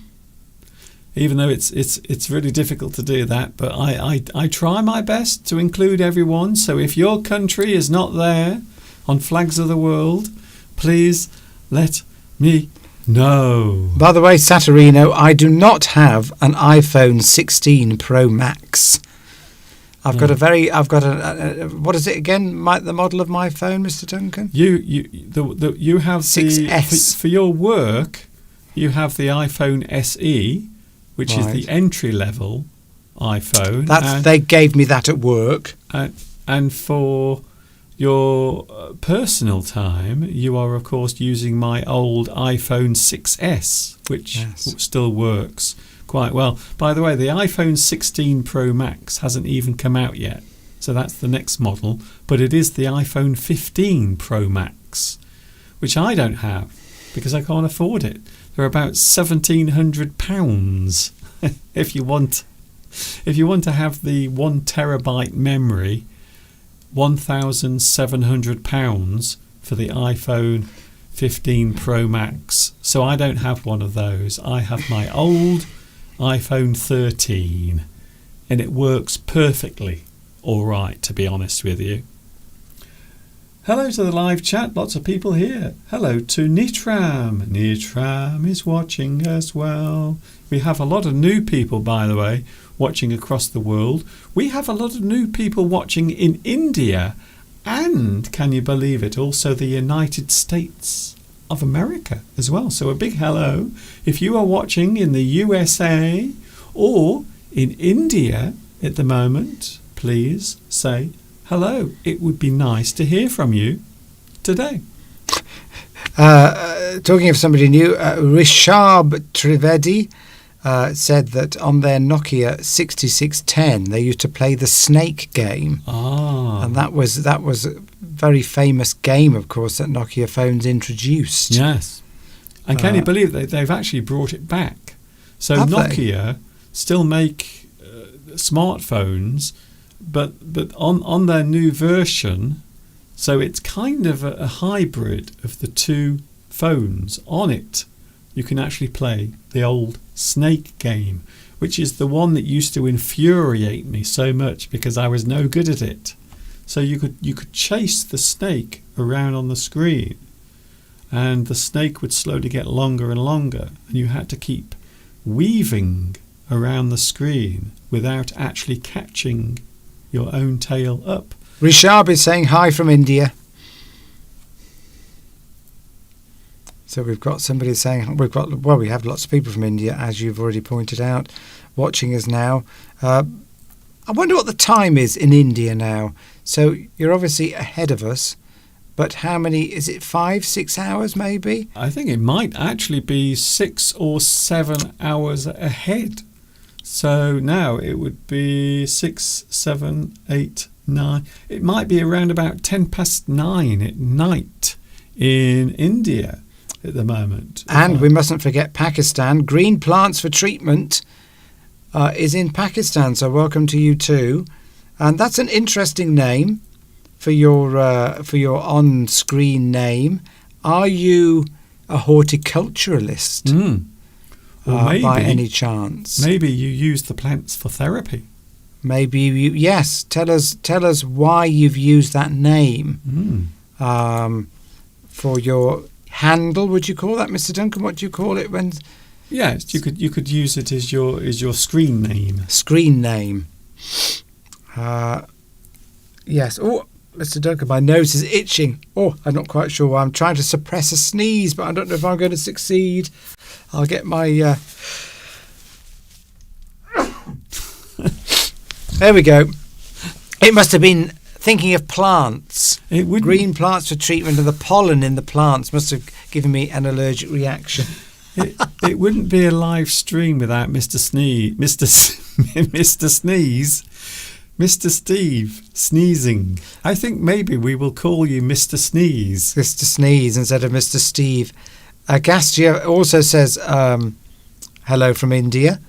Even though it's really difficult to do that, but I try my best to include everyone. So if your country is not there on Flags of the World, please let me know. By the way, Saturino, I do not have an iPhone 16 Pro Max. I've got a what is it again? The model of my phone, Mr. Duncan? You have 6S. For your work. You have the iPhone SE, which is the entry level iPhone. They gave me that at work. And for your personal time, you are of course using my old iPhone 6S, which still works quite well. By the way, the iPhone 16 Pro Max hasn't even come out yet, so that's the next model, but it is the iPhone 15 Pro Max, which I don't have because I can't afford it. They're about £1,700 if you want to have the 1 terabyte memory. £1,700 for the iPhone 15 Pro Max. So I don't have one of those. I have my old iPhone 13 and it works perfectly all right, to be honest with you. Hello to the live chat, lots of people here. Hello to Nitram. Nitram is watching as well. We have a lot of new people, by the way, watching across the world. We have a lot of new people watching in India and, can you believe it, also the United States of America as well. So a big hello. If you are watching in the USA or in India at the moment, please say hello. It would be nice to hear from you today. Talking of somebody new, Rishab Trivedi said that on their Nokia 6610 they used to play the Snake game, and that was a very famous game, of course, that Nokia phones introduced. Yes, and can you believe they've actually brought it back? So Nokia still make smartphones, but on their new version, so it's kind of a hybrid of the two phones. On it, you can actually play the old Snake game, which is the one that used to infuriate me so much because I was no good at it. So you could chase the snake around on the screen, and the snake would slowly get longer and longer, and you had to keep weaving around the screen without actually catching your own tail up. Rishab is saying hi from India. So we've got somebody saying we have lots of people from India, as you've already pointed out, watching us now. I wonder what the time is in India now. So you're obviously ahead of us, but how many? Is it 5-6 hours maybe? I think it might actually be 6 or 7 hours ahead. So now it would be 6, 7, 8, 9. It might be around about 9:10 at night in India at the moment. And we mustn't forget Pakistan. Green Plants for Treatment is in Pakistan, so welcome to you too. And that's an interesting name for your on-screen name. Are you a horticulturalist? Or maybe, by any chance? Maybe you use the plants for therapy. Maybe you. Yes, tell us why you've used that name for your handle. Would you call that, Mr. Duncan? What do you call it when? Yes, you could use it as your screen name. Screen name. Yes. Oh, Mr. Duncan, my nose is itching. Oh, I'm not quite sure why. I'm trying to suppress a sneeze, but I don't know if I'm going to succeed. I'll get my... There we go. It must have been thinking of plants. It wouldn't. Green plants for treatment, and the pollen in the plants must have given me an allergic reaction. It wouldn't be a live stream without Mr. Mr. Sneeze, Mr. Steve sneezing. I think maybe we will call you Mr. Sneeze. Mr. Sneeze instead of Mr. Steve. Agastya also says, hello from India.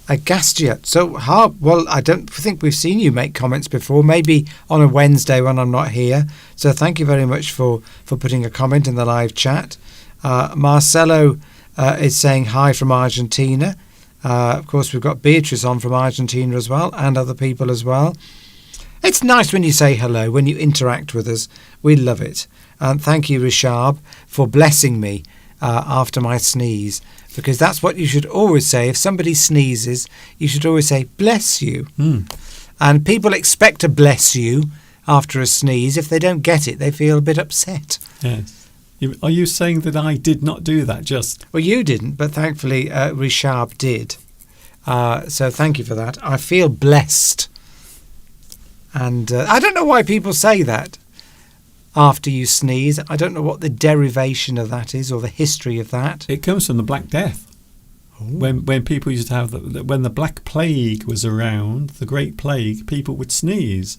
Agastya. So, well, I don't think we've seen you make comments before, maybe on a Wednesday when I'm not here. So thank you very much for putting a comment in the live chat. Marcelo is saying hi from Argentina. Of course, we've got Beatrice on from Argentina as well, and other people as well. It's nice when you say hello, when you interact with us. We love it. And thank you, Rishab, for blessing me after my sneeze, because that's what you should always say. If somebody sneezes, you should always say, bless you. And people expect to bless you after a sneeze. If they don't get it, they feel a bit upset. Yes. Are you saying that I did not do that just? Well, you didn't, but thankfully Rishab did. So thank you for that. I feel blessed. And I don't know why people say that after you sneeze. I don't know what the derivation of that is or the history of that. It comes from the Black Death. When people used to have when the Black Plague was around, the Great Plague, people would sneeze,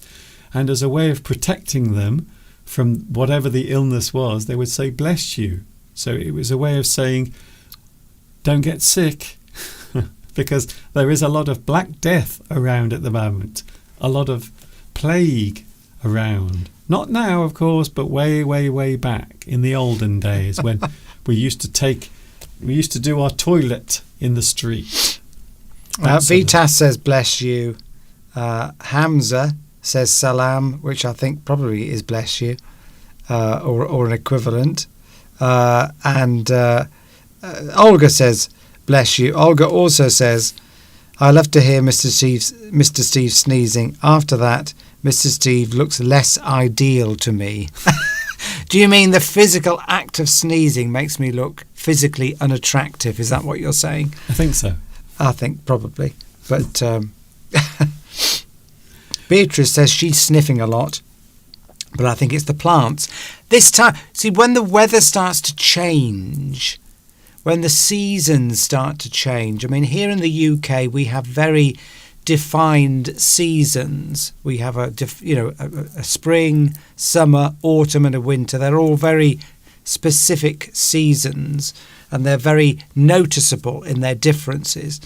and as a way of protecting them from whatever the illness was, they would say bless you. So it was a way of saying don't get sick, because there is a lot of Black Death around at the moment, a lot of plague around. Not now, of course, but way, way, way back in the olden days when we used to do our toilet in the street. Vitas says bless you. Hamza says salam, which I think probably is bless you, or an equivalent. And Olga says bless you. Olga also says, I love to hear Mr. Steve sneezing. After that, Mr. Steve looks less ideal to me. Do you mean the physical act of sneezing makes me look physically unattractive? Is that what you're saying? I think so. I think probably. But Beatrice says she's sniffing a lot, but I think it's the plants. This time, see, when the weather starts to change, when the seasons start to change, I mean, here in the UK, we have very defined seasons. We have a spring, summer, autumn and a winter. They're all very specific seasons, and they're very noticeable in their differences.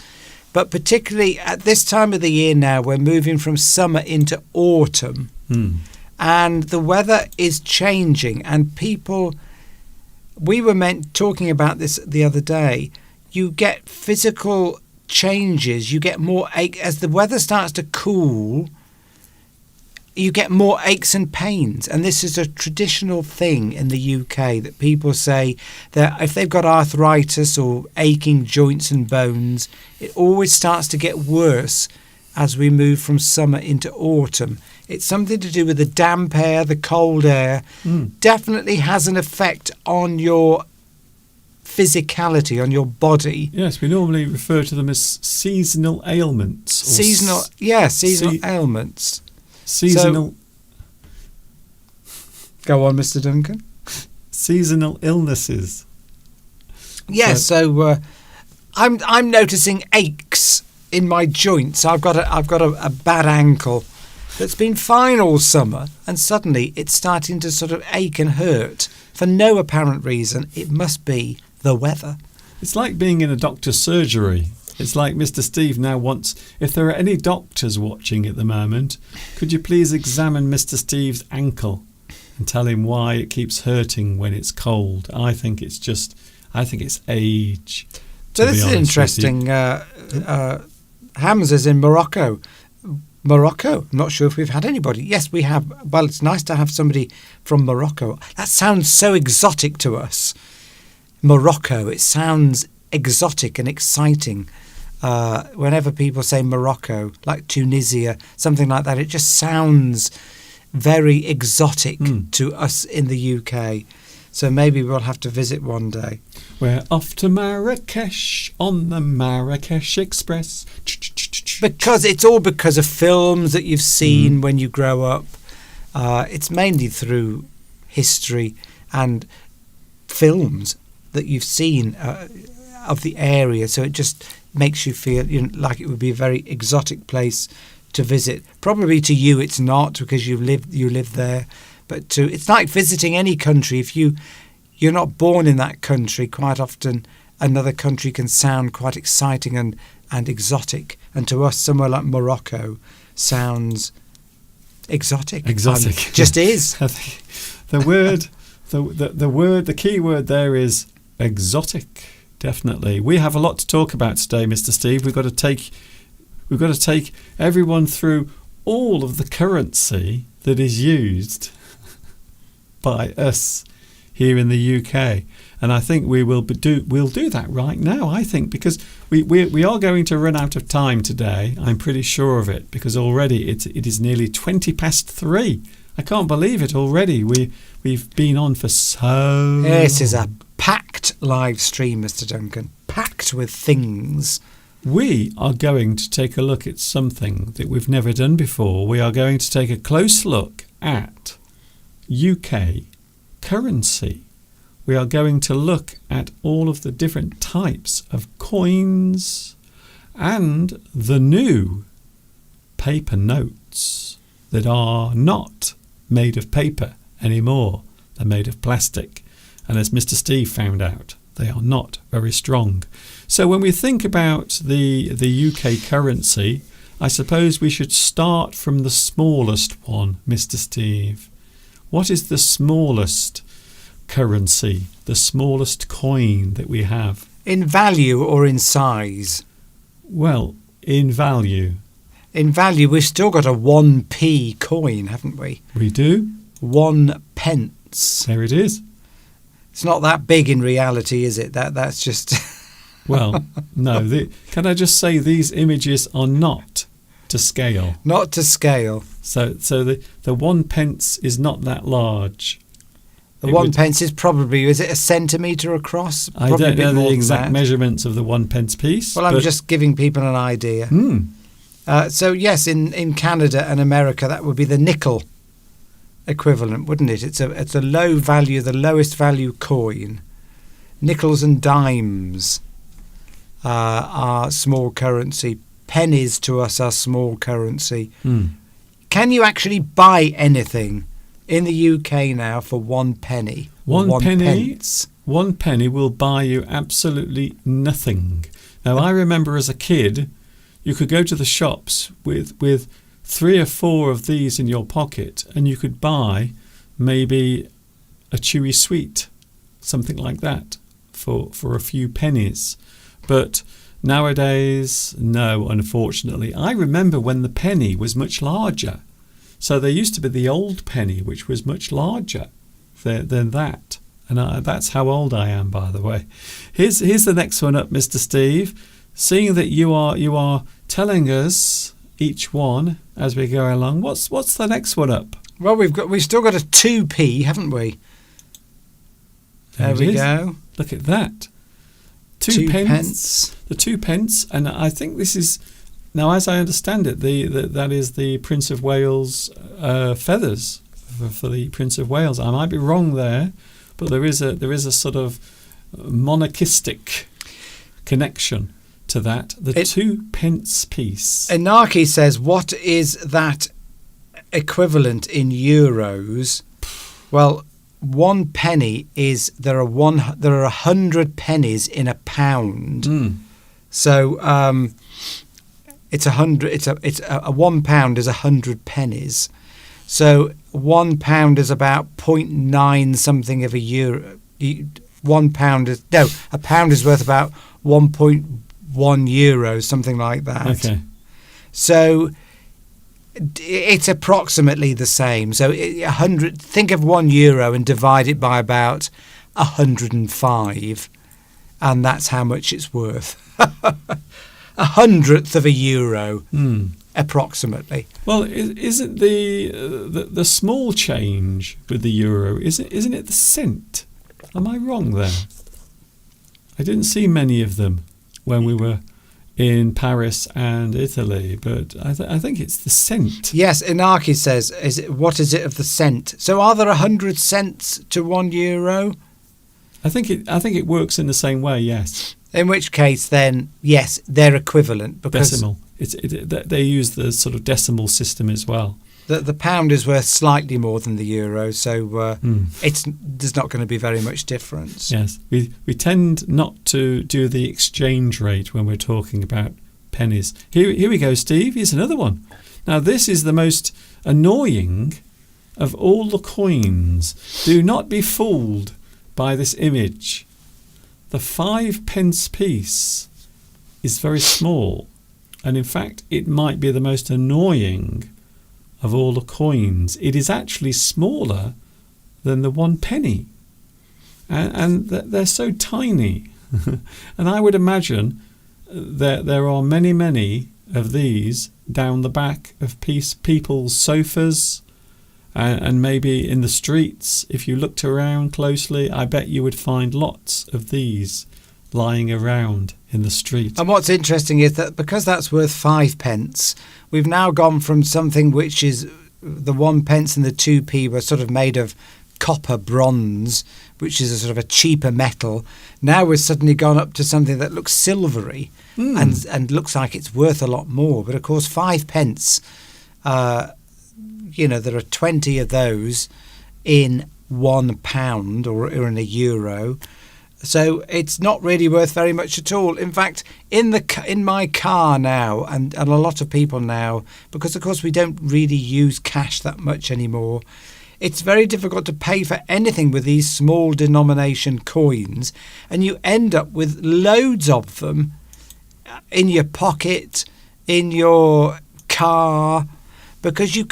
But particularly at this time of the year now, we're moving from summer into autumn, and the weather is changing, and people, we were talking about this the other day, you get physical changes, you get more ache as the weather starts to cool. You get more aches and pains, and this is a traditional thing in the UK that people say that if they've got arthritis or aching joints and bones, it always starts to get worse as we move from summer into autumn. It's something to do with the damp air, the cold air. Definitely has an effect on your physicality, on your body. Yes, we normally refer to them as seasonal ailments. Seasonal ailments. Seasonal. Go on, Mr. Duncan. Seasonal illnesses. Yes, so I'm noticing aches in my joints. I've got a bad ankle that's been fine all summer, and suddenly it's starting to sort of ache and hurt for no apparent reason. It must be the weather. It's like being in a doctor's surgery. It's like Mr. Steve now wants, if there are any doctors watching at the moment, could you please examine Mr. Steve's ankle and tell him why it keeps hurting when it's cold? I think it's age. So this is interesting. Hamza's in Morocco. Morocco. I'm not sure if we've had anybody. Yes, we have. Well, it's nice to have somebody from Morocco. That sounds so exotic to us. Morocco. It sounds exotic and exciting. Whenever people say Morocco, like Tunisia, something like that, it just sounds very exotic to us in the UK. So maybe we'll have to visit one day. We're off to Marrakesh on the Marrakesh Express. Because it's all because of films that you've seen when you grow up. It's mainly through history and films that you've seen of the area, so it just makes you feel like it would be a very exotic place to visit. Probably to you it's not, because you live there, but it's like visiting any country. If you're not born in that country, quite often another country can sound quite exciting and exotic, and to us somewhere like Morocco sounds exotic. Just is. The key word there is exotic. Definitely. We have a lot to talk about today, Mr. Steve. We've got to take everyone through all of the currency that is used by us here in the UK. And I think we'll do that right now, I think, because we are going to run out of time today. I'm pretty sure of it, because already it is nearly 3:20. I can't believe it already. We've been on for so... This is a packed live stream, Mr. Duncan. Packed with things. We are going to take a look at something that we've never done before. We are going to take a close look at UK currency. We are going to look at all of the different types of coins and the new paper notes that are not made of paper anymore. They're made of plastic. And as Mr. Steve found out, they are not very strong. So when we think about the UK currency, I suppose we should start from the smallest one, Mr. Steve. What is the smallest currency, the smallest coin that we have? In value or in size? Well, in value. In value, we've still got a 1p coin, haven't we? We do. 1 pence. There it is. It's not that big in reality, is it? That's just... Well, no. Can I just say these images are not to scale? Not to scale. So the 1 pence is not that large. The 1 pence is probably, is it a centimetre across? I don't know the exact measurements of the 1 pence piece. Well, I'm just giving people an idea. So yes, in Canada and America, that would be the nickel equivalent, wouldn't it? It's a low value, the lowest value coin. Nickels and dimes are small currency. Pennies to us are small currency. Can you actually buy anything in the UK now for 1 penny? One penny? Pence? 1 penny will buy you absolutely nothing. Now, I remember as a kid, you could go to the shops with 3 or 4 of these in your pocket, and you could buy maybe a chewy sweet, something like that, for a few pennies. But nowadays, no, unfortunately. I remember when the penny was much larger. So there used to be the old penny, which was much larger than that. And that's how old I am, by the way. Here's the next one up, Mr. Steve. Seeing that you are telling us each one as we go along, what's the next one up? Well, we've still got a 2p, haven't we? There we go. Look at that. 2 pence. The 2 pence, and I think this is, now as I understand it, that is the Prince of Wales feathers for the Prince of Wales. I might be wrong there, but there is a sort of monarchistic connection to that. The 2 pence piece. Inaki says, what is that equivalent in euros? Well, 1 penny is there are 100 pennies in a pound. So it's 100. It's a 1 pound is 100 pennies. So 1 pound is about 0.9 something of a euro. 1 pound is a pound is worth about 1.1 euros, something like that. Okay. So it's approximately the same. So 100. Think of €1 and divide it by about 105, and that's how much it's worth. 100th of a euro, approximately. Well, isn't the small change with the euro? Isn't it the cent? Am I wrong there? I didn't see many of them when we were in Paris and Italy, but I think it's the cent. Yes, Inaki says, what is it of the cent? So are there 100 cents to €1? I think it works in the same way. Yes. In which case, then yes, they're equivalent because Decimal. They use the sort of decimal system as well. the pound is worth slightly more than the euro, so there's not going to be very much difference. Yes, we tend not to do the exchange rate when we're talking about pennies. Here we go, Steve. Here's another one. Now this is the most annoying of all the coins. Do not be fooled by this image. The 5p piece is very small, and in fact it might be the most annoying of all the coins. It is actually smaller than the 1 penny, and they're so tiny. And I would imagine that there are many of these down the back of people's sofas, and maybe in the streets. If you looked around closely, I bet you would find lots of these lying around in the street. And what's interesting is that because that's worth 5p, we've now gone from something which is the 1p and the 2p were sort of made of copper bronze, which is a sort of a cheaper metal. Now we've suddenly gone up to something that looks silvery and looks like it's worth a lot more. But of course, 5p, there are 20 of those in £1 or in €1. So it's not really worth very much at all. In fact, in my car now, and a lot of people now, because of course we don't really use cash that much anymore, it's very difficult to pay for anything with these small denomination coins, and you end up with loads of them in your pocket, in your car, because you'd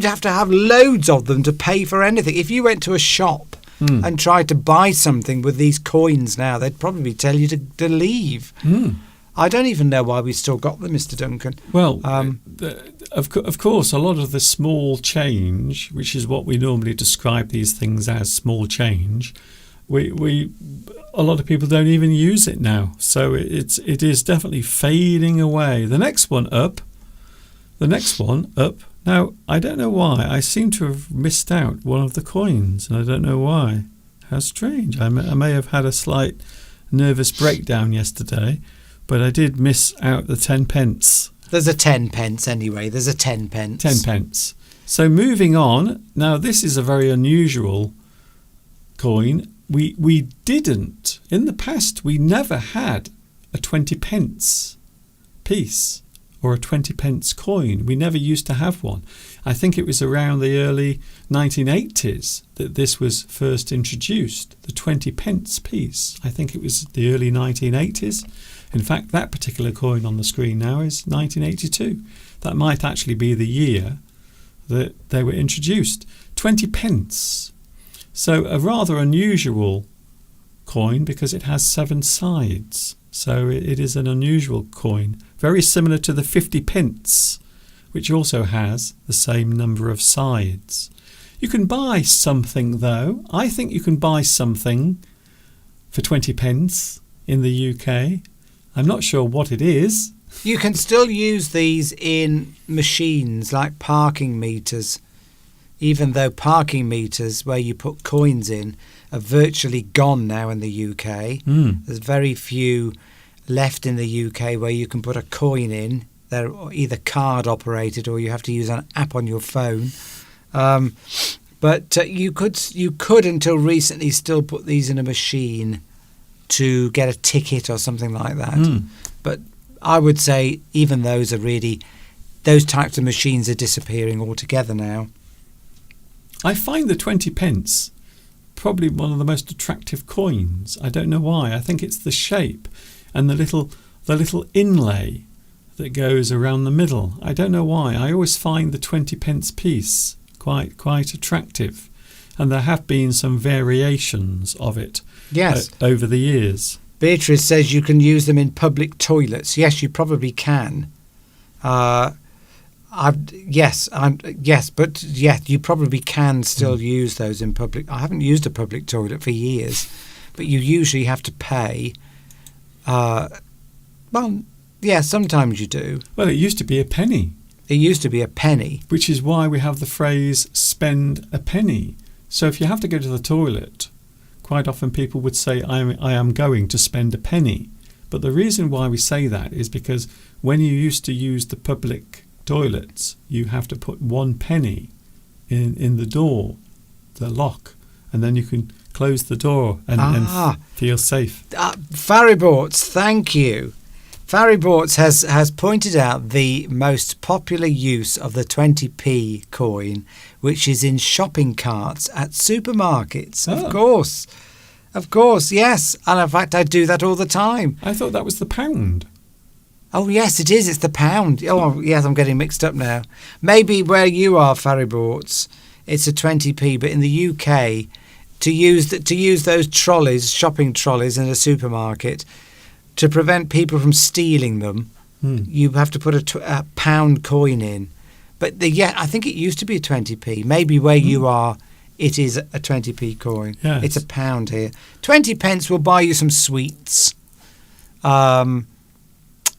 have to have loads of them to pay for anything. If you went to a shop and tried to buy something with these coins now, they'd probably tell you to leave. I don't even know why we still got them, Mr. Duncan. Well, of course, a lot of the small change, which is what we normally describe these things as, small change, a lot of people don't even use it now. So it is definitely fading away. The next one up. Now, I don't know why. I seem to have missed out one of the coins, and I don't know why. How strange. I may have had a slight nervous breakdown yesterday, but I did miss out the 10p. There's a 10p anyway. There's a 10p. 10p. So moving on. Now, this is a very unusual coin. We didn't. In the past, we never had a 20p piece or a 20p coin. We never used to have one. I think it was around the early 1980s that this was first introduced, the 20p piece. I think it was the early 1980s. In fact, that particular coin on the screen now is 1982. That might actually be the year that they were introduced. 20p. So a rather unusual coin because it has 7 sides. So it is an unusual coin, very similar to the 50p, which also has the same number of sides. You can buy something, though. I think you can buy something for 20p in the UK. I'm not sure what it is. You can still use these in machines like parking meters, even though parking meters where you put coins in are virtually gone now in the UK. There's very few left in the UK where you can put a coin in. They're either card operated or you have to use an app on your phone. But you could until recently still put these in a machine to get a ticket or something like that. But I would say even those types of machines are disappearing altogether now. I find the 20p probably one of the most attractive coins. I don't know why. I think it's the shape and the little inlay that goes around the middle. I don't know why. I always find the 20p piece quite attractive, and there have been some variations of it. Yes. Over the years. Beatrice says you can use them in public toilets. Yes, you probably can. But you probably can still use those in public. I haven't used a public toilet for years, but you usually have to pay Well, yeah, sometimes you do. Well, it used to be a penny, It used to be a penny. which is why we have the phrase spend a penny. So if you have to go to the toilet, quite often people would say, I am going to spend a penny. But the reason why we say that is because when you used to use the public toilets, you have to put 1 penny in the door, the lock, and then you can close the door and feel safe. Fariborts, thank you. Fariborts has pointed out the most popular use of the 20p coin, which is in shopping carts at supermarkets. Oh. Of course, yes. And in fact, I do that all the time. I thought that was the pound. Oh, yes, it is. It's the pound. Oh, yes, I'm getting mixed up now. Maybe where you are, Fariborts, it's a 20p, but in the UK, to use those trolleys, shopping trolleys in a supermarket, to prevent people from stealing them, you have to put a pound coin in. But I think it used to be a 20p. Maybe where you are, it is a 20p coin. Yes. It's a pound here. 20 pence will buy you some sweets.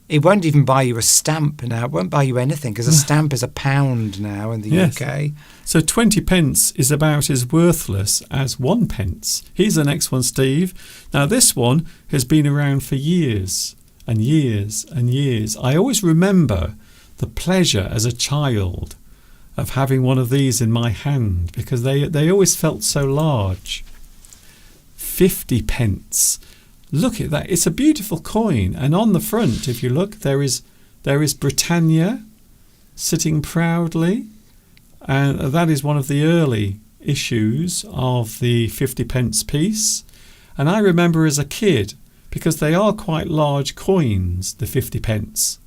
It won't even buy you a stamp now. It won't buy you anything because a stamp is a pound now in the Yes. UK. So 20 pence is about as worthless as 1 pence. Here's the next one, Steve. Now this one has been around for years and years and years. I always remember the pleasure as a child of having one of these in my hand because they always felt so large. 50 pence. Look at that. It's a beautiful coin. And on the front, if you look, there is Britannia sitting proudly. And that is one of the early issues of the 50 pence piece. And I remember as a kid, because they are quite large coins, the 50 pence.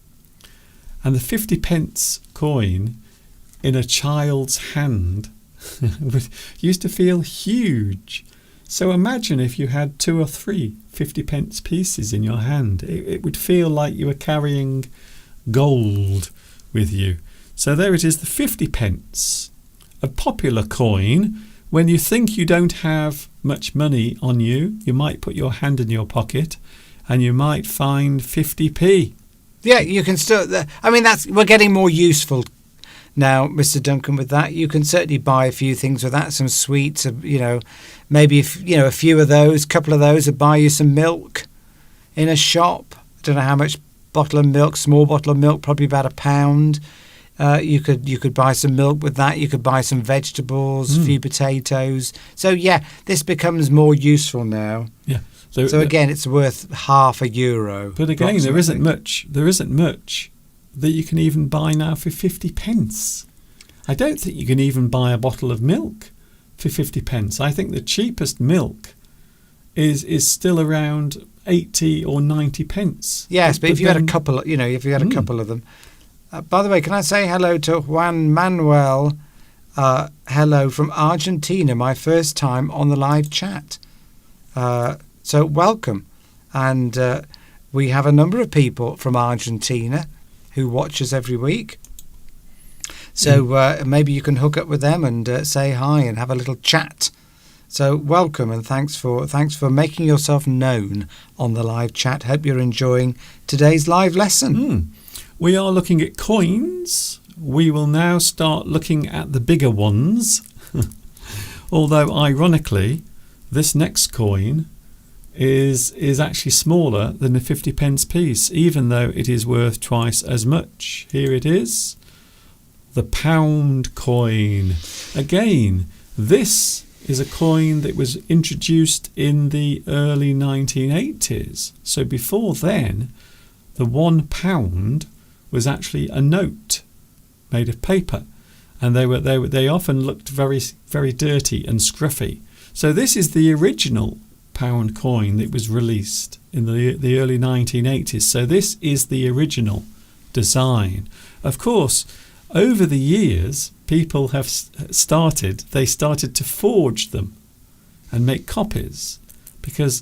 And the 50 pence coin in a child's hand used to feel huge. So imagine if you had 2 or 3 50 pence pieces in your hand. It would feel like you were carrying gold with you. So there it is, the 50 pence, a popular coin. When you think you don't have much money on you, you might put your hand in your pocket and you might find 50p. Yeah, you can still. We're getting more useful now, Mr. Duncan. With that, you can certainly buy a few things with that. Some sweets, maybe a few of those, couple of those, would buy you some milk in a shop. I don't know how much bottle of milk, small bottle of milk, probably about £1. You could buy some milk with that. You could buy some vegetables, a few potatoes. So yeah, this becomes more useful now. Yeah. So again, it's worth €0.50. But again, there isn't much that you can even buy now for 50 pence. I don't think you can even buy a bottle of milk for 50 pence. I think the cheapest milk is still around 80 or 90 pence. Yes, but if you had a couple, a couple of them. By the way, can I say hello to Juan Manuel? Hello from Argentina, my first time on the live chat. So welcome. And we have a number of people from Argentina who watch us every week. So maybe you can hook up with them and say hi and have a little chat. So welcome and thanks for making yourself known on the live chat. Hope you're enjoying today's live lesson. We are looking at coins. We will now start looking at the bigger ones. Although ironically, this next coin is actually smaller than the 50 pence piece, even though it is worth twice as much. Here it is, the pound coin. Again, this is a coin that was introduced in the early 1980s. So before then, the £1 was actually a note made of paper, and they often looked very, very dirty and scruffy. So this is the original pound coin that was released in the early 1980s. So this is the original design. Of course, over the years, people have started to forge them and make copies because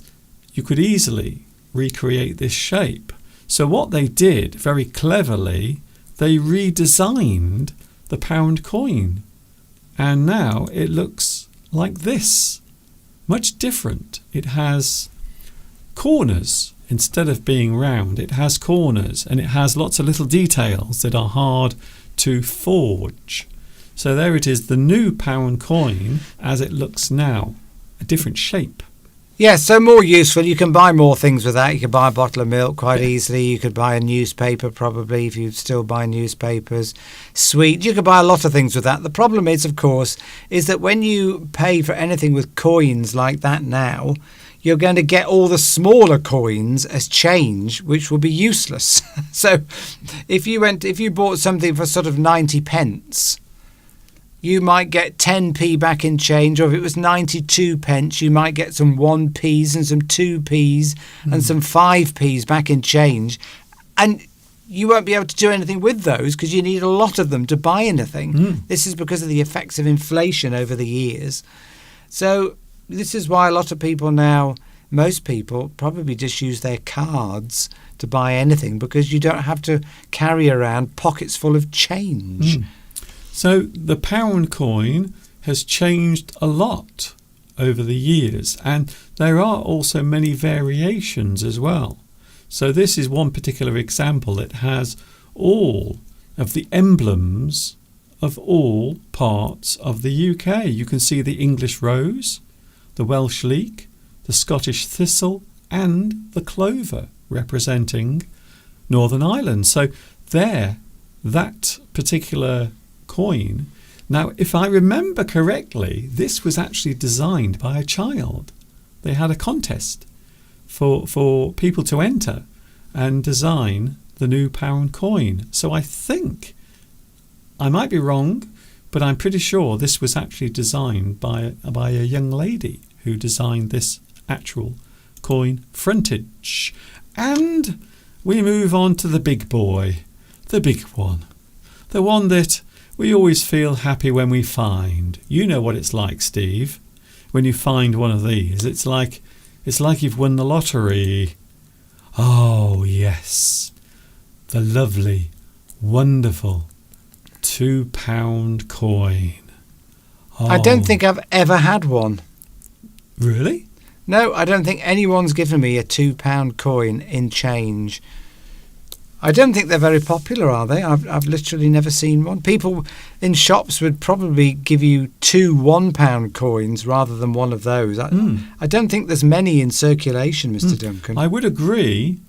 you could easily recreate this shape. So what they did very cleverly, they redesigned the pound coin, and now it looks like this. Much different. It has corners. Instead of being round, it has corners, and it has lots of little details that are hard to forge. So there it is, the new pound coin as it looks now, a different shape. Yeah, so more useful. You can buy more things with that. You could buy a bottle of milk quite easily. You could buy a newspaper probably if you still buy newspapers. Sweet. You could buy a lot of things with that. The problem is, of course, is that when you pay for anything with coins like that now, you're going to get all the smaller coins as change, which will be useless. So if you bought something for sort of 90 pence, you might get 10p back in change, or if it was 92 pence, you might get some 1p's and some 2p's and some 5p's back in change. And you won't be able to do anything with those because you need a lot of them to buy anything. This is because of the effects of inflation over the years. So this is why a lot of people now, most people, probably just use their cards to buy anything because you don't have to carry around pockets full of change. So the pound coin has changed a lot over the years, and there are also many variations as well. So this is one particular example that has all of the emblems of all parts of the UK. You can see the English rose, the Welsh leek, the Scottish thistle, and the clover representing Northern Ireland. So there, that particular coin. Now, if I remember correctly, this was actually designed by a child. They had a contest for people to enter and design the new pound coin. So I think, I might be wrong, but I'm pretty sure this was actually designed by a young lady who designed this actual coin frontage. And we move on to the big boy, the big one, the one that we always feel happy when we find. You know what it's like, Steve, when you find one of these. It's like you've won the lottery. Oh, yes. The lovely, wonderful £2 coin. Oh. I don't think I've ever had one. Really? No, I don't think anyone's given me a £2 coin in change. I don't think they're very popular, are they? I've literally never seen one. People in shops would probably give you two £1 coins rather than one of those. I don't think there's many in circulation, Mr. Duncan. I would agree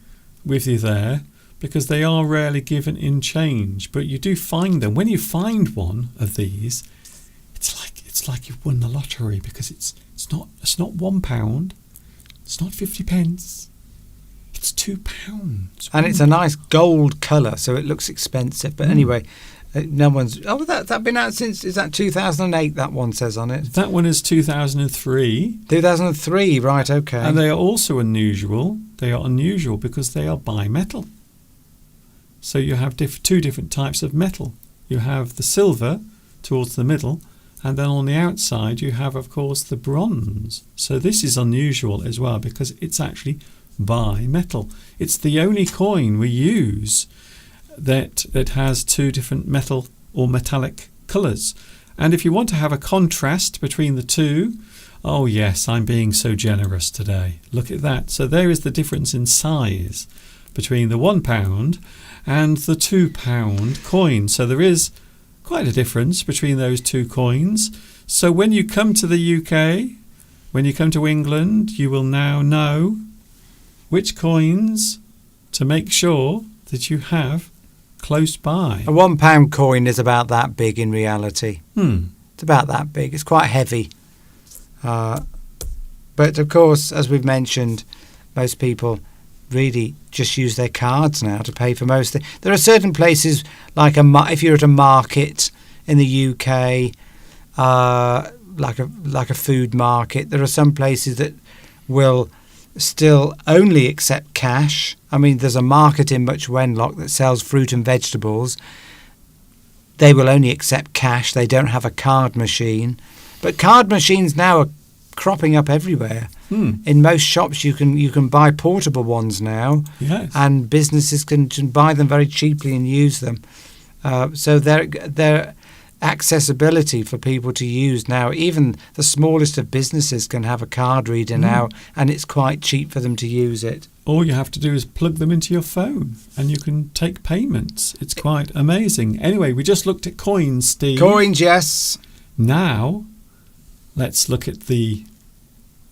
with you there, because they are rarely given in change, but you do find them. When you find one of these, it's like you've won the lottery, because it's not £1, it's not 50 pence. It's £2. And it's a nice gold colour, so it looks expensive. But anyway, no one's... Oh, that's been out since... Is that 2008, that one says on it? That one is 2003. 2003, right, OK. And they are also unusual. They are unusual because they are bimetal. So you have two different types of metal. You have the silver towards the middle, and then on the outside you have, of course, the bronze. So this is unusual as well because it's actually bimetal. It's the only coin we use that has two different metal or metallic colours. And if you want to have a contrast between the two, oh yes, I'm being so generous today. Look at that. So there is the difference in size between the £1 and the £2 coin. So there is quite a difference between those two coins. So when you come to the UK, when you come to England, you will now know which coins to make sure that you have close by. A £1 coin is about that big in reality. It's about that big. It's quite heavy. But of course, as we've mentioned, most people really just use their cards now to pay for most things. There are certain places, like if you're at a market in the UK, like a food market, there are some places that will still only accept cash. I mean, there's a market in Much Wenlock that sells fruit and vegetables. They will only accept cash. They don't have a card machine. But card machines now are cropping up everywhere. In most shops you can buy portable ones now. Yes. And businesses can buy them very cheaply and use them. So they're accessibility for people to use now. Even the smallest of businesses can have a card reader now, and it's quite cheap for them to use it. All you have to do is plug them into your phone and you can take payments. It's quite amazing. Anyway, we just looked at coins, Steve. Coins, yes. Now, let's look at the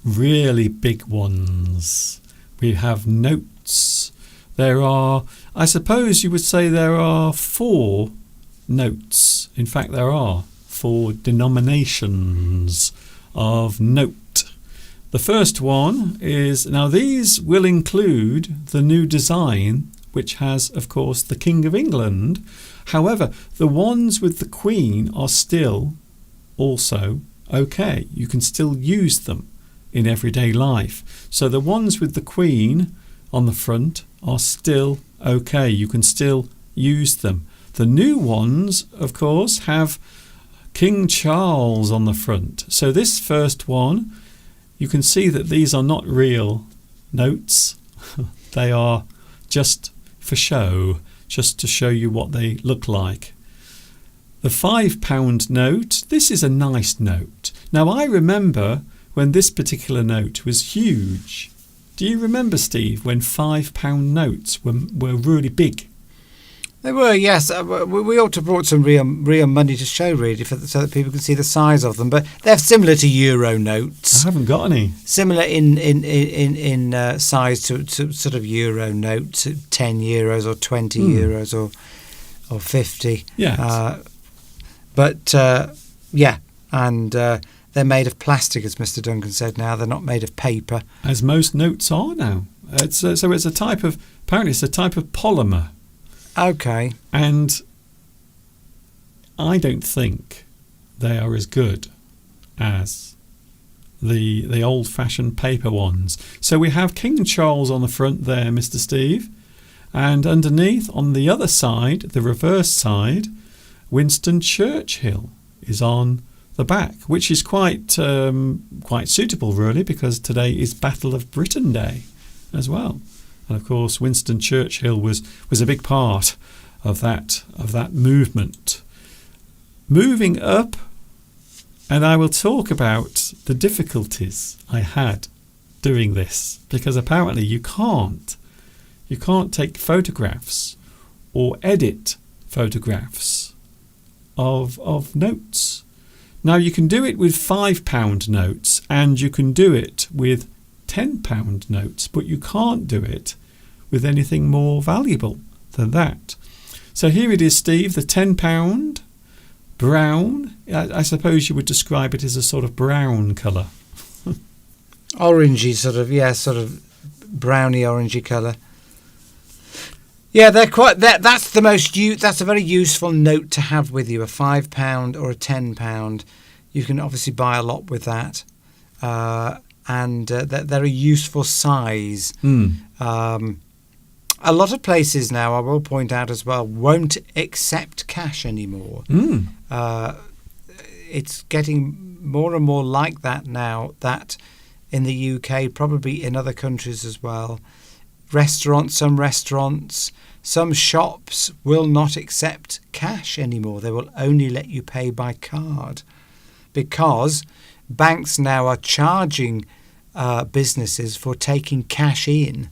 really big ones. We have notes. There are, I suppose you would say there are 4 notes. In fact, there are 4 denominations of note. The first one is, now these will include the new design, which has, of course, the King of England. However, the ones with the Queen are still also okay. You can still use them in everyday life. So the ones with the Queen on the front are still okay. You can still use them. The new ones, of course, have King Charles on the front. So this first one, you can see that these are not real notes. They are just for show, just to show you what they look like. The £5 note, this is a nice note. Now I remember when this particular note was huge. Do you remember, Steve, when £5 notes were really big? They were, yes. We ought to have brought some real money to show, really, so that people can see the size of them. But they're similar to euro notes. I haven't got any. Similar in size to sort of euro notes, 10 euros or 20 euros or 50. Yeah. And they're made of plastic, as Mr. Duncan said. Now they're not made of paper, as most notes are now. It's a type of polymer. Okay. And I don't think they are as good as the old-fashioned paper ones. So we have King Charles on the front there, Mr. Steve, and underneath on the other side, the reverse side, Winston Churchill is on the back, which is quite suitable, really, because today is Battle of Britain Day as well. And of course, Winston Churchill was a big part of that movement. Moving up, and I will talk about the difficulties I had doing this, because apparently you can't take photographs or edit photographs of notes. Now you can do it with £5 notes and you can do it with £10 notes, but you can't do it with anything more valuable than that. So here it is, Steve, the £10 brown. I suppose you would describe it as a sort of brown colour. Orangey, sort of browny orangey colour. Yeah, they're quite. That's the most. That's a very useful note to have with you. A £5 or a £10. You can obviously buy a lot with that. And they're a useful size. A lot of places now, I will point out as well, won't accept cash anymore. It's getting more and more like that now, that in the UK, probably in other countries as well. Some restaurants, some shops will not accept cash anymore. They will only let you pay by card, because banks now are charging businesses for taking cash in.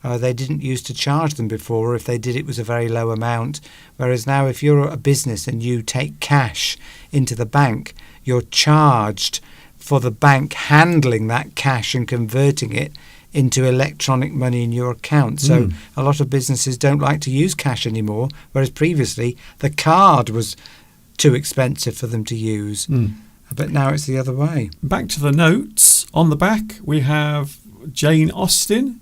They didn't used to charge them before, or if they did, it was a very low amount. Whereas now, if you're a business and you take cash into the bank, you're charged for the bank handling that cash and converting it into electronic money in your account. So a lot of businesses don't like to use cash anymore, whereas previously the card was too expensive for them to use. But now it's the other way. Back to the notes. On the back, we have Jane Austen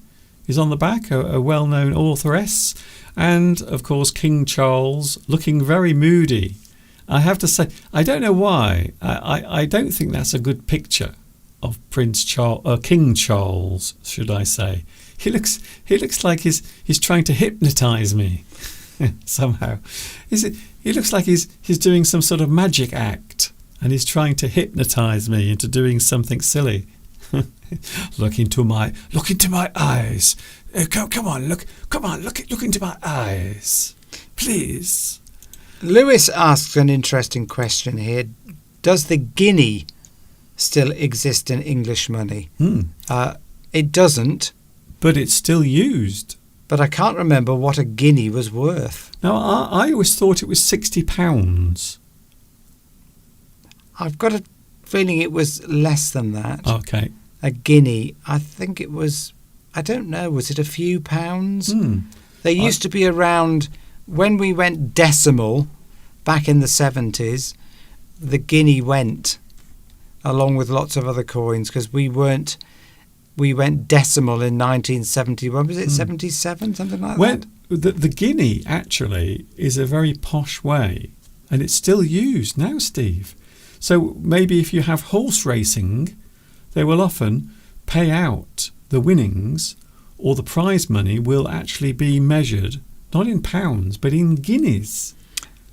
is on the back, a well-known authoress, and of course King Charles, looking very moody. I have to say, I don't know why. I don't think that's a good picture of King Charles, should I say. He looks like he's trying to hypnotise me somehow. He looks like he's doing some sort of magic act, and he's trying to hypnotise me into doing something silly. Look into my eyes. Come on, look into my eyes, please. Lewis asks an interesting question here. Does the guinea still exist in English money? It doesn't. But it's still used. But I can't remember what a guinea was worth. Now, I always thought it was £60. I've got a feeling it was less than that. Okay. A guinea. I think it was, I don't know, was it a few pounds? They used to be around, when we went decimal back in the 70s, the guinea went, along with lots of other coins, because we went decimal in 1971. Was it 77, something like that? The guinea actually is a very posh way, and it's still used now, Steve. So maybe if you have horse racing, they will often pay out the winnings, or the prize money will actually be measured not in pounds but in guineas.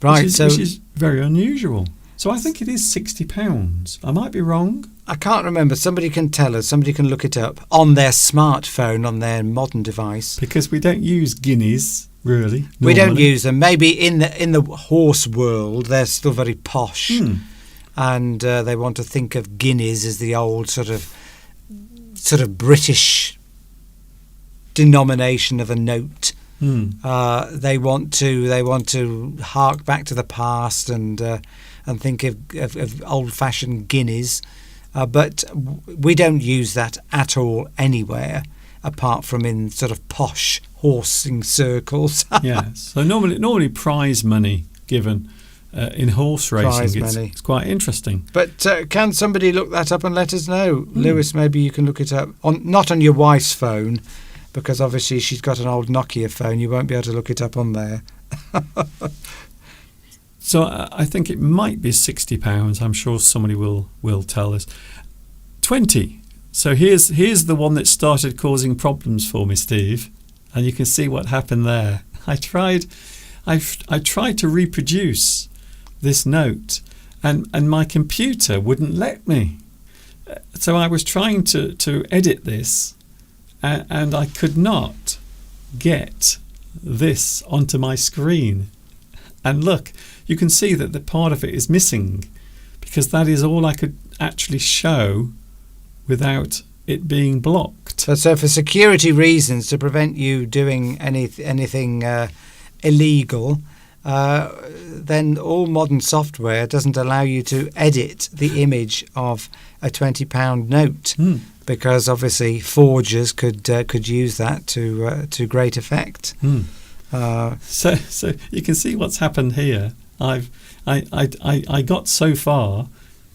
Right, which is very unusual. So I think it is £60. I might be wrong. I can't remember. Somebody can tell us. Somebody can look it up on their smartphone, on their modern device. Because we don't use guineas, really. Normally. We don't use them. Maybe in the horse world, they're still very posh. And they want to think of guineas as the old sort of British denomination of a note. They want to hark back to the past and think of old-fashioned guineas, but we don't use that at all anywhere, apart from in sort of posh horsing circles. Yes. So normally prize money given. In horse racing, it's quite interesting. But can somebody look that up and let us know? Lewis, maybe you can look it up. Not on your wife's phone, because obviously she's got an old Nokia phone. You won't be able to look it up on there. So I think it might be £60. I'm sure somebody will tell us. 20. So here's the one that started causing problems for me, Steve. And you can see what happened there. I tried to reproduce this note, and my computer wouldn't let me. So I was trying to edit this, and I could not get this onto my screen. And look, you can see that the part of it is missing, because that is all I could actually show without it being blocked. So for security reasons, to prevent you doing anything illegal, then all modern software doesn't allow you to edit the image of a £20 note, because obviously forgers could use that to great effect. So you can see what's happened here. I got so far,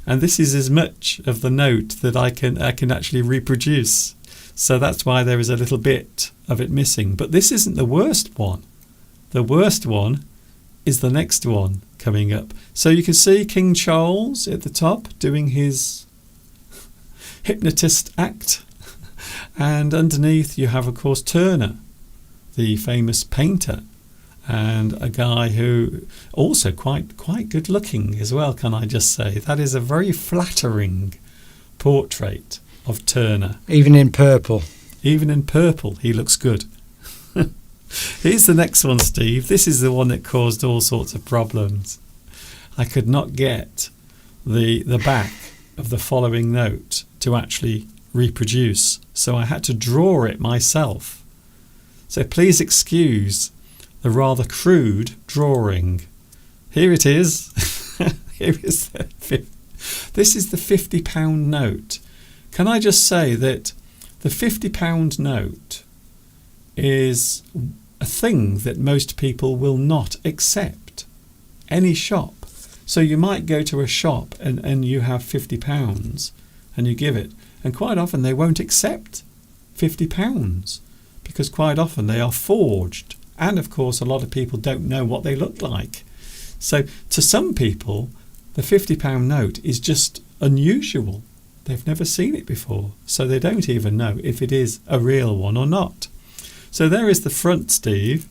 and this is as much of the note that I can actually reproduce. So that's why there is a little bit of it missing. But this isn't the worst one. The worst one is the next one coming up. So you can see King Charles at the top doing his hypnotist act. And underneath you have, of course, Turner, the famous painter, and a guy who also quite good looking as well, can I just say. That is a very flattering portrait of Turner. Even in purple. Even in purple, he looks good. Here's the next one, Steve. This is the one that caused all sorts of problems. I could not get the back of the following note to actually reproduce, so I had to draw it myself. So please excuse the rather crude drawing. Here it is. Here is this is the £50 note. Can I just say that the £50 note is a thing that most people will not accept. Any shop. So you might go to a shop and you have £50 and you give it, and quite often they won't accept £50 because quite often they are forged, and of course a lot of people don't know what they look like. So to some people the £50 note is just unusual. They've never seen it before, so they don't even know if it is a real one or not. So there is the front, Steve.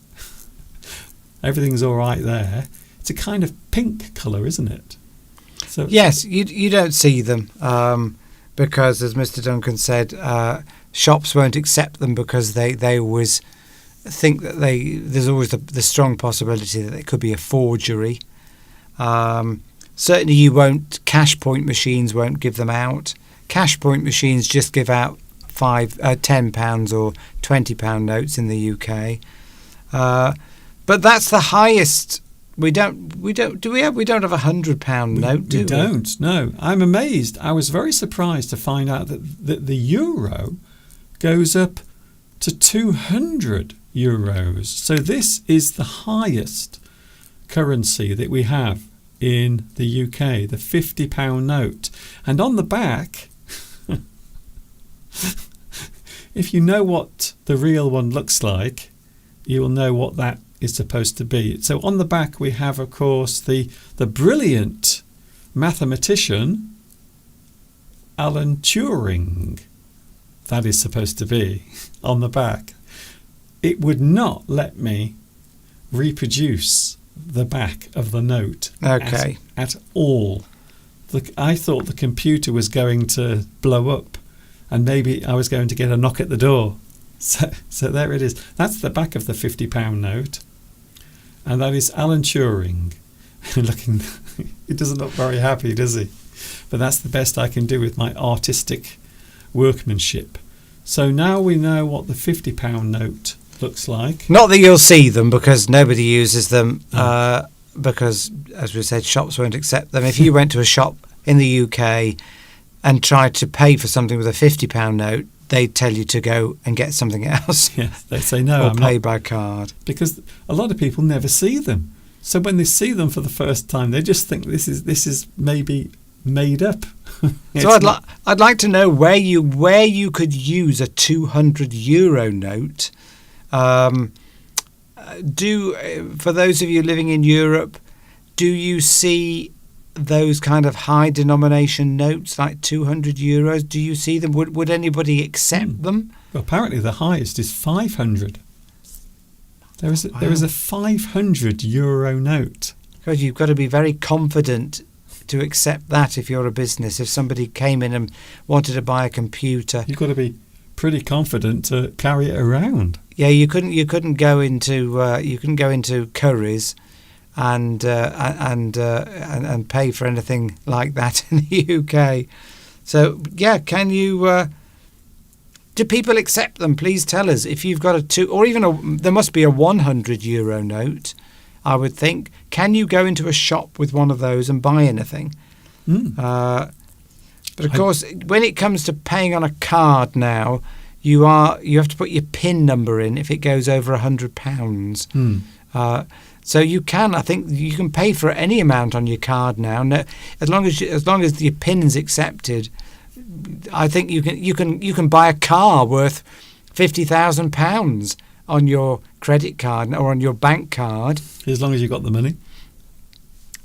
Everything's all right there. It's a kind of pink colour, isn't it? So yes, you don't see them because, as Mr. Duncan said, shops won't accept them because they always think that there's always the strong possibility that it could be a forgery. Certainly you won't, cash point machines won't give them out. Cash point machines just give out £10 or £20 notes in the UK. But that's the highest. We don't have £100 note, do we? We don't, no. I'm amazed. I was very surprised to find out that the euro goes up to 200 euros. So this is the highest currency that we have in the UK, the £50 note. And on the back, if you know what the real one looks like, you will know what that is supposed to be. So on the back we have, of course, the brilliant mathematician Alan Turing. That is supposed to be on the back. It would not let me reproduce the back of the note at all. I thought the computer was going to blow up and maybe I was going to get a knock at the door. So there it is. That's the back of the £50 note. And that is Alan Turing. Looking, he doesn't look very happy, does he? But that's the best I can do with my artistic workmanship. So now we know what the £50 note looks like. Not that you'll see them because nobody uses them, because, as we said, shops won't accept them. If you went to a shop in the UK and tried to pay for something with a £50 note, they'd tell you to go and get something else. Yes, they say no, or pay by card. Because a lot of people never see them. So when they see them for the first time, they just think this is maybe made up. So I'd like to know where you could use a €200 note. For those of you living in Europe, do you see those kind of high denomination notes like €200? Do you see them? Would anybody accept them? Well, apparently the highest is 500. There is a €500 note. Because you've got to be very confident to accept that if you're a business. If somebody came in and wanted to buy a computer, you've got to be pretty confident to carry it around. Yeah, you couldn't go into Currys and pay for anything like that in the UK. So yeah, can you? Do people accept them? Please tell us. If you've got a two, or even there must be a €100 note, I would think. Can you go into a shop with one of those and buy anything? But of course, when it comes to paying on a card now, you have to put your PIN number in if it goes over £100. So I think you can pay for any amount on your card now. No, as long as your PIN's accepted, I think you can buy a car worth £50,000 on your credit card or on your bank card. As long as you've got the money.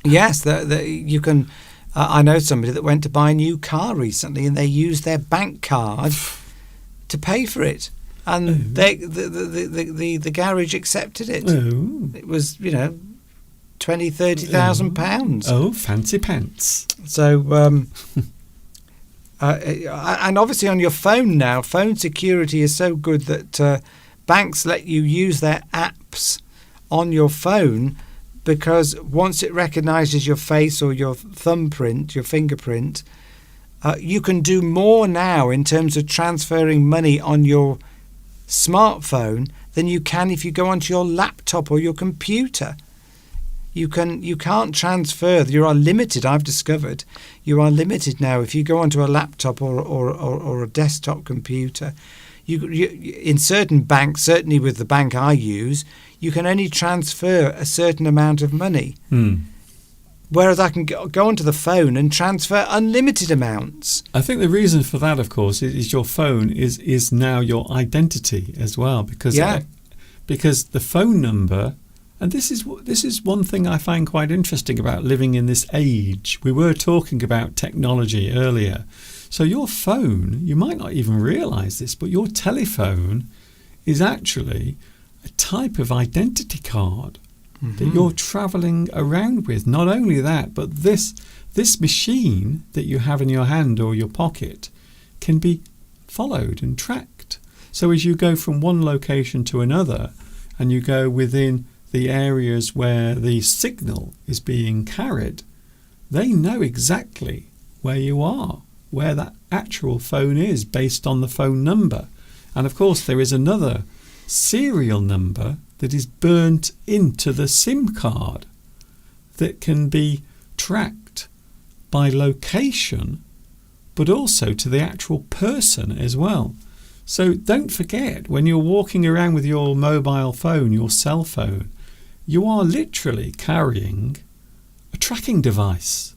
Yes, you can. I know somebody that went to buy a new car recently, and they used their bank card to pay for it, and the garage accepted it. Oh. It was £20,000-30,000. Oh, fancy pants! So, and obviously on your phone now, phone security is so good that banks let you use their apps on your phone, because once it recognises your face or your thumbprint, your fingerprint, you can do more now in terms of transferring money on your smartphone than you can if you go onto your laptop or your computer. You can't transfer. You are limited. I've discovered you are limited now. If you go onto a laptop or a desktop computer, you in certain banks, certainly with the bank I use, you can only transfer a certain amount of money. Whereas I can go onto the phone and transfer unlimited amounts. I think the reason for that, of course, is your phone is now your identity as well, because the phone number. And this is one thing I find quite interesting about living in this age. We were talking about technology earlier. So your phone, you might not even realise this, but your telephone is actually a type of identity card that you're travelling around with. Not only that, but this machine that you have in your hand or your pocket can be followed and tracked. So as you go from one location to another and you go within the areas where the signal is being carried, they know exactly where you are, where that actual phone is based on the phone number. And of course there is another serial number that is burnt into the SIM card that can be tracked by location, but also to the actual person as well. So don't forget, when you're walking around with your mobile phone, your cell phone, you are literally carrying a tracking device.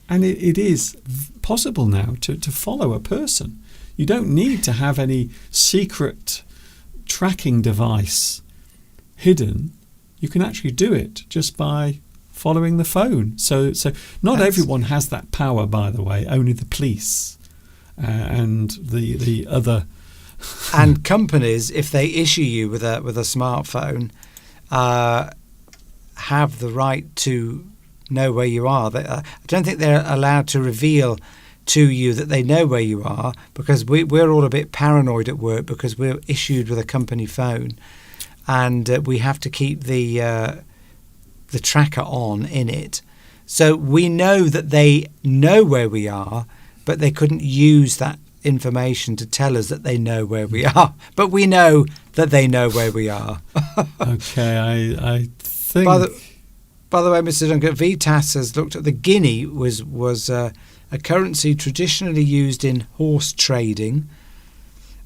And it is possible now to follow a person. You don't need to have any secret tracking device hidden. You can actually do it just by following the phone. So not everyone has that power, by the way. Only the police and the other. And companies, if they issue you with a smartphone, have the right to know where you are. I don't think they're allowed to reveal to you that they know where you are, because we're all a bit paranoid at work because we're issued with a company phone, and we have to keep the tracker on in it. So we know that they know where we are, but they couldn't use that information to tell us that they know where we are. But we know that they know where we are. Okay, I think. By the way, Mr. Duncan, VTAS has looked at the guinea was a currency traditionally used in horse trading,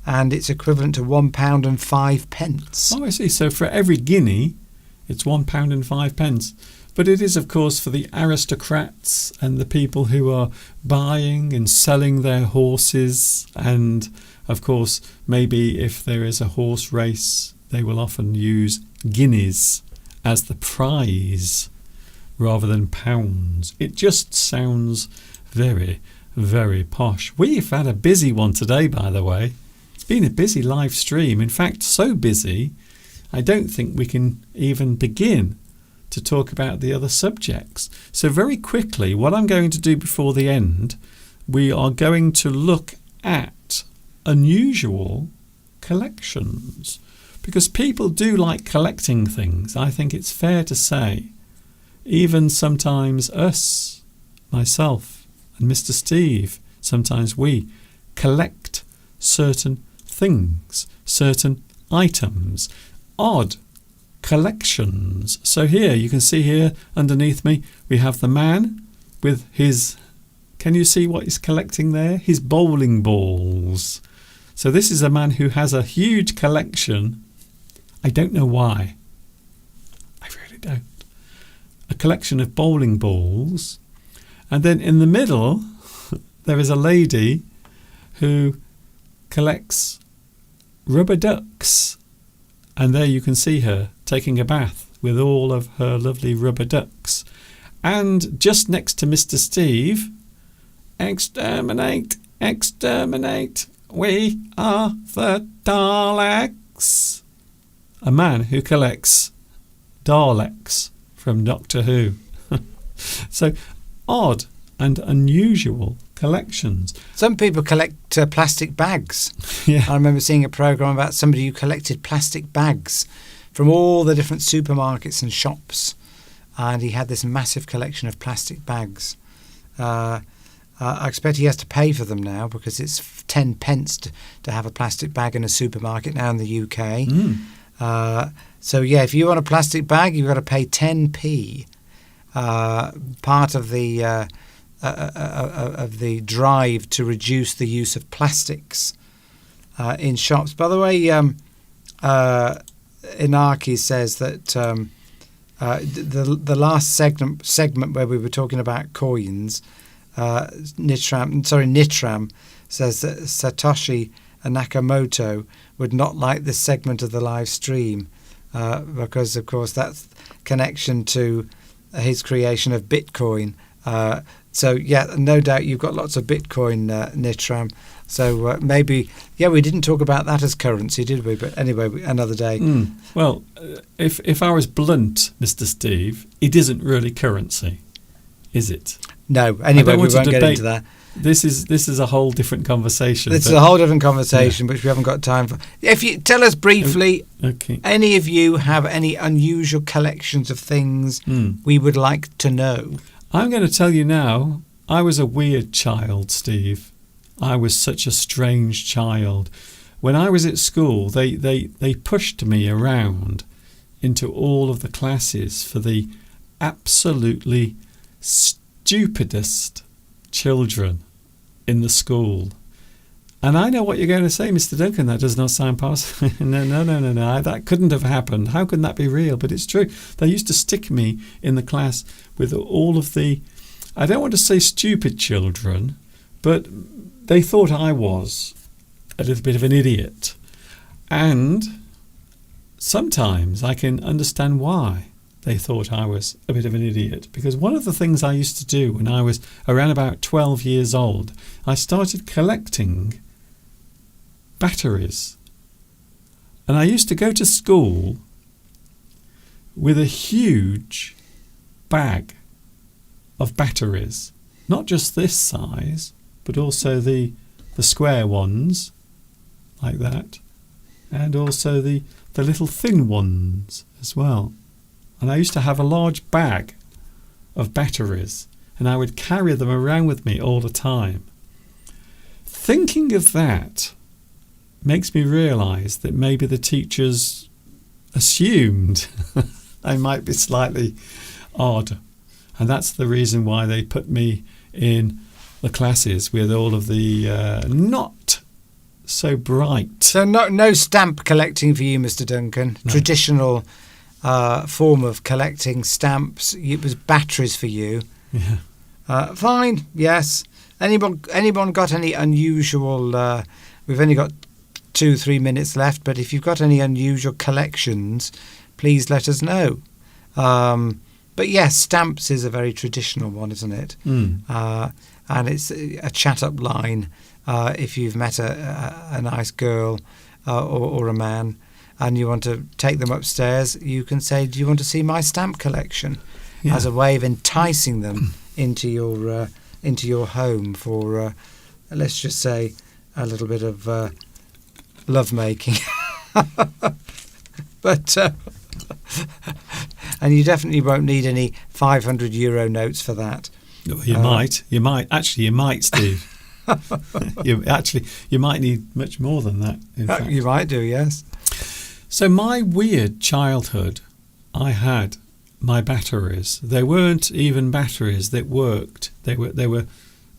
and it's equivalent to £1.05. Oh, I see. So for every guinea, it's £1.05. But it is, of course, for the aristocrats and the people who are buying and selling their horses. And, of course, maybe if there is a horse race, they will often use guineas as the prize rather than pounds. It just sounds very, very posh. We've had a busy one today, by the way. It's been a busy live stream. In fact, so busy, I don't think we can even begin to talk about the other subjects. So very quickly, what I'm going to do before the end, we are going to look at unusual collections, because people do like collecting things. I think it's fair to say, even sometimes us, myself and Mr. Steve, sometimes we collect certain things, certain items, odd collections. So here you can see here underneath me we have the man with his, can you see what he's collecting there? His bowling balls. So this is a man who has a huge collection. I don't know why. I really don't. A collection of bowling balls. And then in the middle there is a lady who collects rubber ducks. And there you can see her taking a bath with all of her lovely rubber ducks. And just next to Mr. Steve, exterminate, exterminate, we are the Daleks. A man who collects Daleks from Doctor Who. So odd and unusual collections. Some people collect plastic bags. Yeah. I remember seeing a program about somebody who collected plastic bags from all the different supermarkets and shops, and he had this massive collection of plastic bags. I expect he has to pay for them now, because it's 10 pence to have a plastic bag in a supermarket now in the UK. So yeah, if you want a plastic bag, you've got to pay 10p. Part of the drive to reduce the use of plastics in shops. By the way, Inaki says that the last segment where we were talking about coins, Nitram says that Satoshi Nakamoto would not like this segment of the live stream because, of course, that's connection to his creation of Bitcoin. So, yeah, no doubt you've got lots of Bitcoin, Nitram. So maybe, yeah, we didn't talk about that as currency, did we? But anyway, another day. Well, if I was blunt, Mr. Steve, it isn't really currency, is it? No, anyway, we want to won't get debate. into that. This is a whole different conversation. This is a whole different conversation, which we haven't got time for. If you tell us briefly, Okay. any of you have any unusual collections of things we would like to know? I'm going to tell you now, I was a weird child, Steve. I was such a strange child. When I was at school, they pushed me around into all of the classes for the absolutely stupidest children in the school. And I know what you're going to say, Mr. Duncan. That does not sound possible. No. That couldn't have happened. How can that be real? But it's true. They used to stick me in the class with all of the, I don't want to say stupid children, but they thought I was a little bit of an idiot. And sometimes I can understand why they thought I was a bit of an idiot. Because one of the things I used to do when I was around about 12 years old, I started collecting batteries. And I used to go to school with a huge bag of batteries. Not just this size, but also the square ones, like that. And also the little thin ones as well. And I used to have a large bag of batteries, and I would carry them around with me all the time. Thinking of that makes me realise that maybe the teachers assumed I might be slightly odd. And that's the reason why they put me in the classes with all of the not so bright. So no stamp collecting for you, Mr. Duncan. No. Traditional form of collecting stamps. It was batteries for you. Yeah. Fine, yes. Anyone got any unusual... we've only got 2-3 minutes left, but if you've got any unusual collections, please let us know. But yes, stamps is a very traditional one, isn't it? And it's a chat-up line. If you've met a nice girl or a man and you want to take them upstairs, you can say, do you want to see my stamp collection? Yeah. As a way of enticing them into your home for, let's just say, a little bit of lovemaking. But and you definitely won't need any €500 notes for that. Well, you might. Actually, you might, Steve. You might need much more than that, in fact. You might do, yes. So my weird childhood, I had my batteries. They weren't even batteries that worked. They were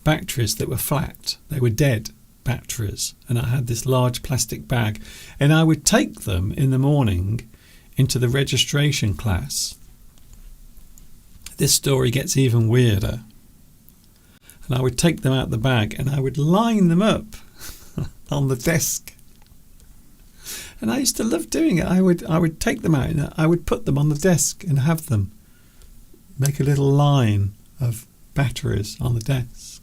batteries that were flat. They were dead batteries. And I had this large plastic bag. And I would take them in the morning into the registration class. This story gets even weirder. And I would take them out the bag and I would line them up on the desk. And I used to love doing it. I would take them out and I would put them on the desk and have them make a little line of batteries on the desk.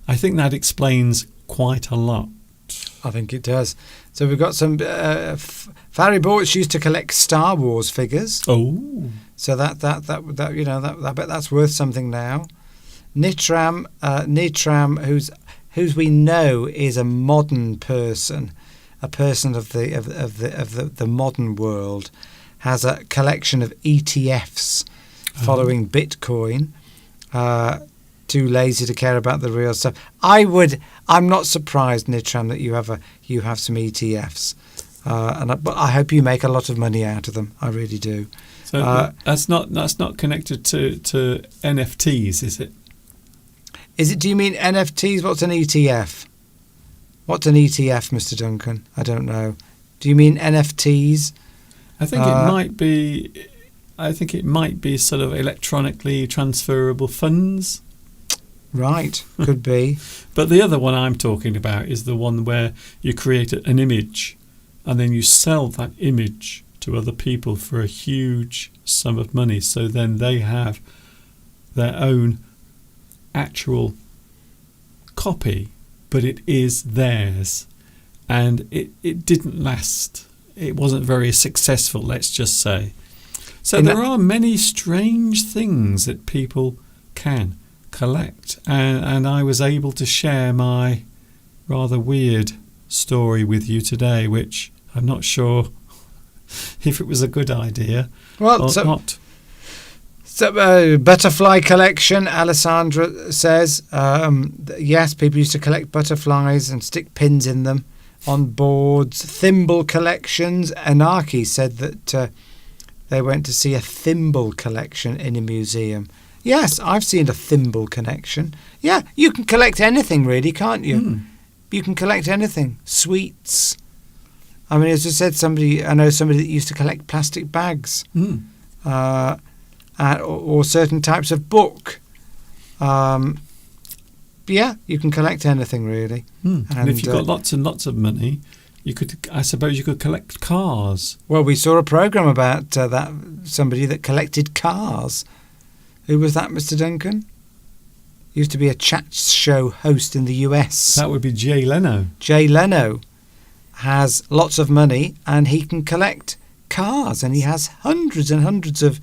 I think that explains quite a lot. I think it does. So we've got some... Farry Bortz used to collect Star Wars figures. Oh. So that I bet that's worth something now. Nitram, who's we know is a modern person, a person of the modern world, has a collection of ETFs following Bitcoin. Too lazy to care about the real stuff. I'm not surprised, Nitram, that you have some ETFs, but I hope you make a lot of money out of them. I really do. So that's not connected to NFTs, is it? Is it? Do you mean NFTs? What's an ETF? What's an ETF, Mr. Duncan? I don't know. Do you mean NFTs? I think it might be. I think it might be sort of electronically transferable funds. Right, could be. But the other one I'm talking about is the one where you create an image and then you sell that image to other people for a huge sum of money. So then they have their own actual copy, but it is theirs. And it didn't last. It wasn't very successful, let's just say. So there are many strange things that people can collect, and I was able to share my rather weird story with you today, which I'm not sure if it was a good idea or not. So, butterfly collection, Alessandra says. Yes, people used to collect butterflies and stick pins in them on boards. Thimble collections. Anarchy said that they went to see a thimble collection in a museum. Yes, I've seen a thimble collection. Yeah, you can collect anything really, can't you? You can collect anything. Sweets. I mean, as I said, I know somebody that used to collect plastic bags. Or certain types of book. Yeah, you can collect anything really. And if you've got lots and lots of money, I suppose you could collect cars. Well, we saw a programme about somebody that collected cars. Who was that, Mr. Duncan? Used to be a chat show host in the US. That would be Jay Leno. Jay Leno has lots of money and he can collect cars, and he has hundreds and hundreds of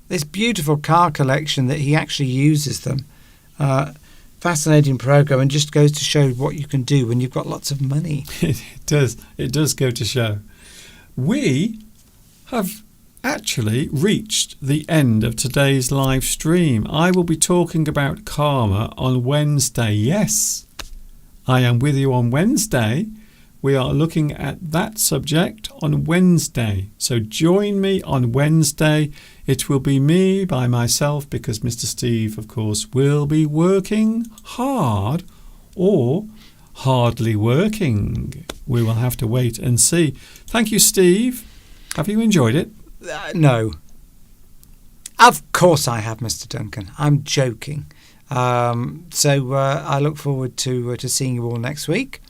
this beautiful car collection that he actually uses them. Fascinating program, and just goes to show what you can do when you've got lots of money. It does go to show. We have actually reached the end of today's live stream. I will be talking about karma on Wednesday. Yes, I am with you on Wednesday. We are looking at that subject on Wednesday. So join me on Wednesday. It will be me by myself, because Mr. Steve, of course, will be working hard or hardly working. We will have to wait and see. Thank you, Steve. Have you enjoyed it? No. Of course I have, Mr. Duncan. I'm joking. So I look forward to seeing you all next week.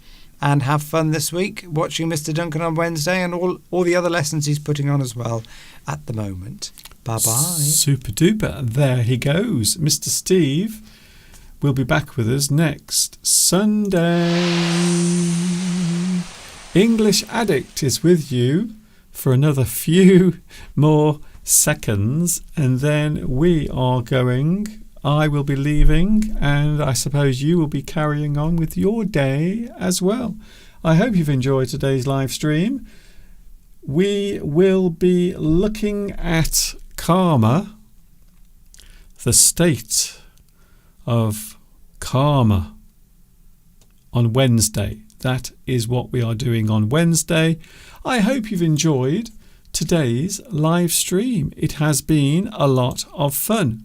And have fun this week watching Mr. Duncan on Wednesday and all the other lessons he's putting on as well at the moment. Bye-bye. Super duper. There he goes. Mr. Steve will be back with us next Sunday. English Addict is with you for another few more seconds, and then we are going... I will be leaving, and I suppose you will be carrying on with your day as well. I hope you've enjoyed today's live stream. We will be looking at karma, the state of karma, on Wednesday. That is what we are doing on Wednesday. I hope you've enjoyed today's live stream. It has been a lot of fun.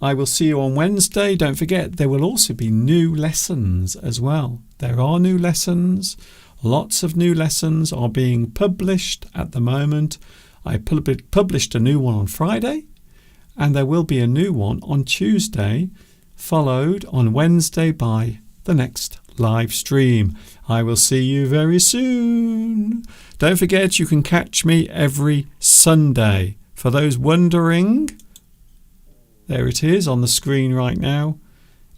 I will see you on Wednesday. Don't forget, there will also be new lessons as well. There are new lessons. Lots of new lessons are being published at the moment. I published a new one on Friday, and there will be a new one on Tuesday, followed on Wednesday by the next live stream. I will see you very soon. Don't forget, you can catch me every Sunday. For those wondering... There it is on the screen right now.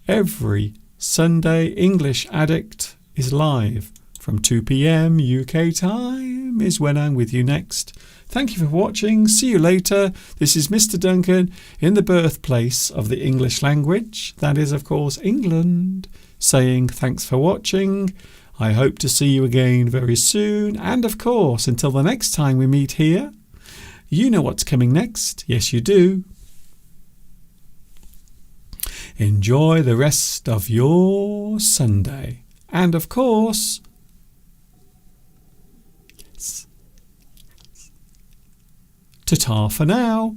Every Sunday, English Addict is live from 2 p.m. UK time is when I'm with you next. Thank you for watching. See you later. This is Mr. Duncan in the birthplace of the English language. That is, of course, England. Saying thanks for watching. I hope to see you again very soon. And, of course, until the next time we meet here, you know what's coming next. Yes, you do. Enjoy the rest of your Sunday. And of course, ta-ta for now.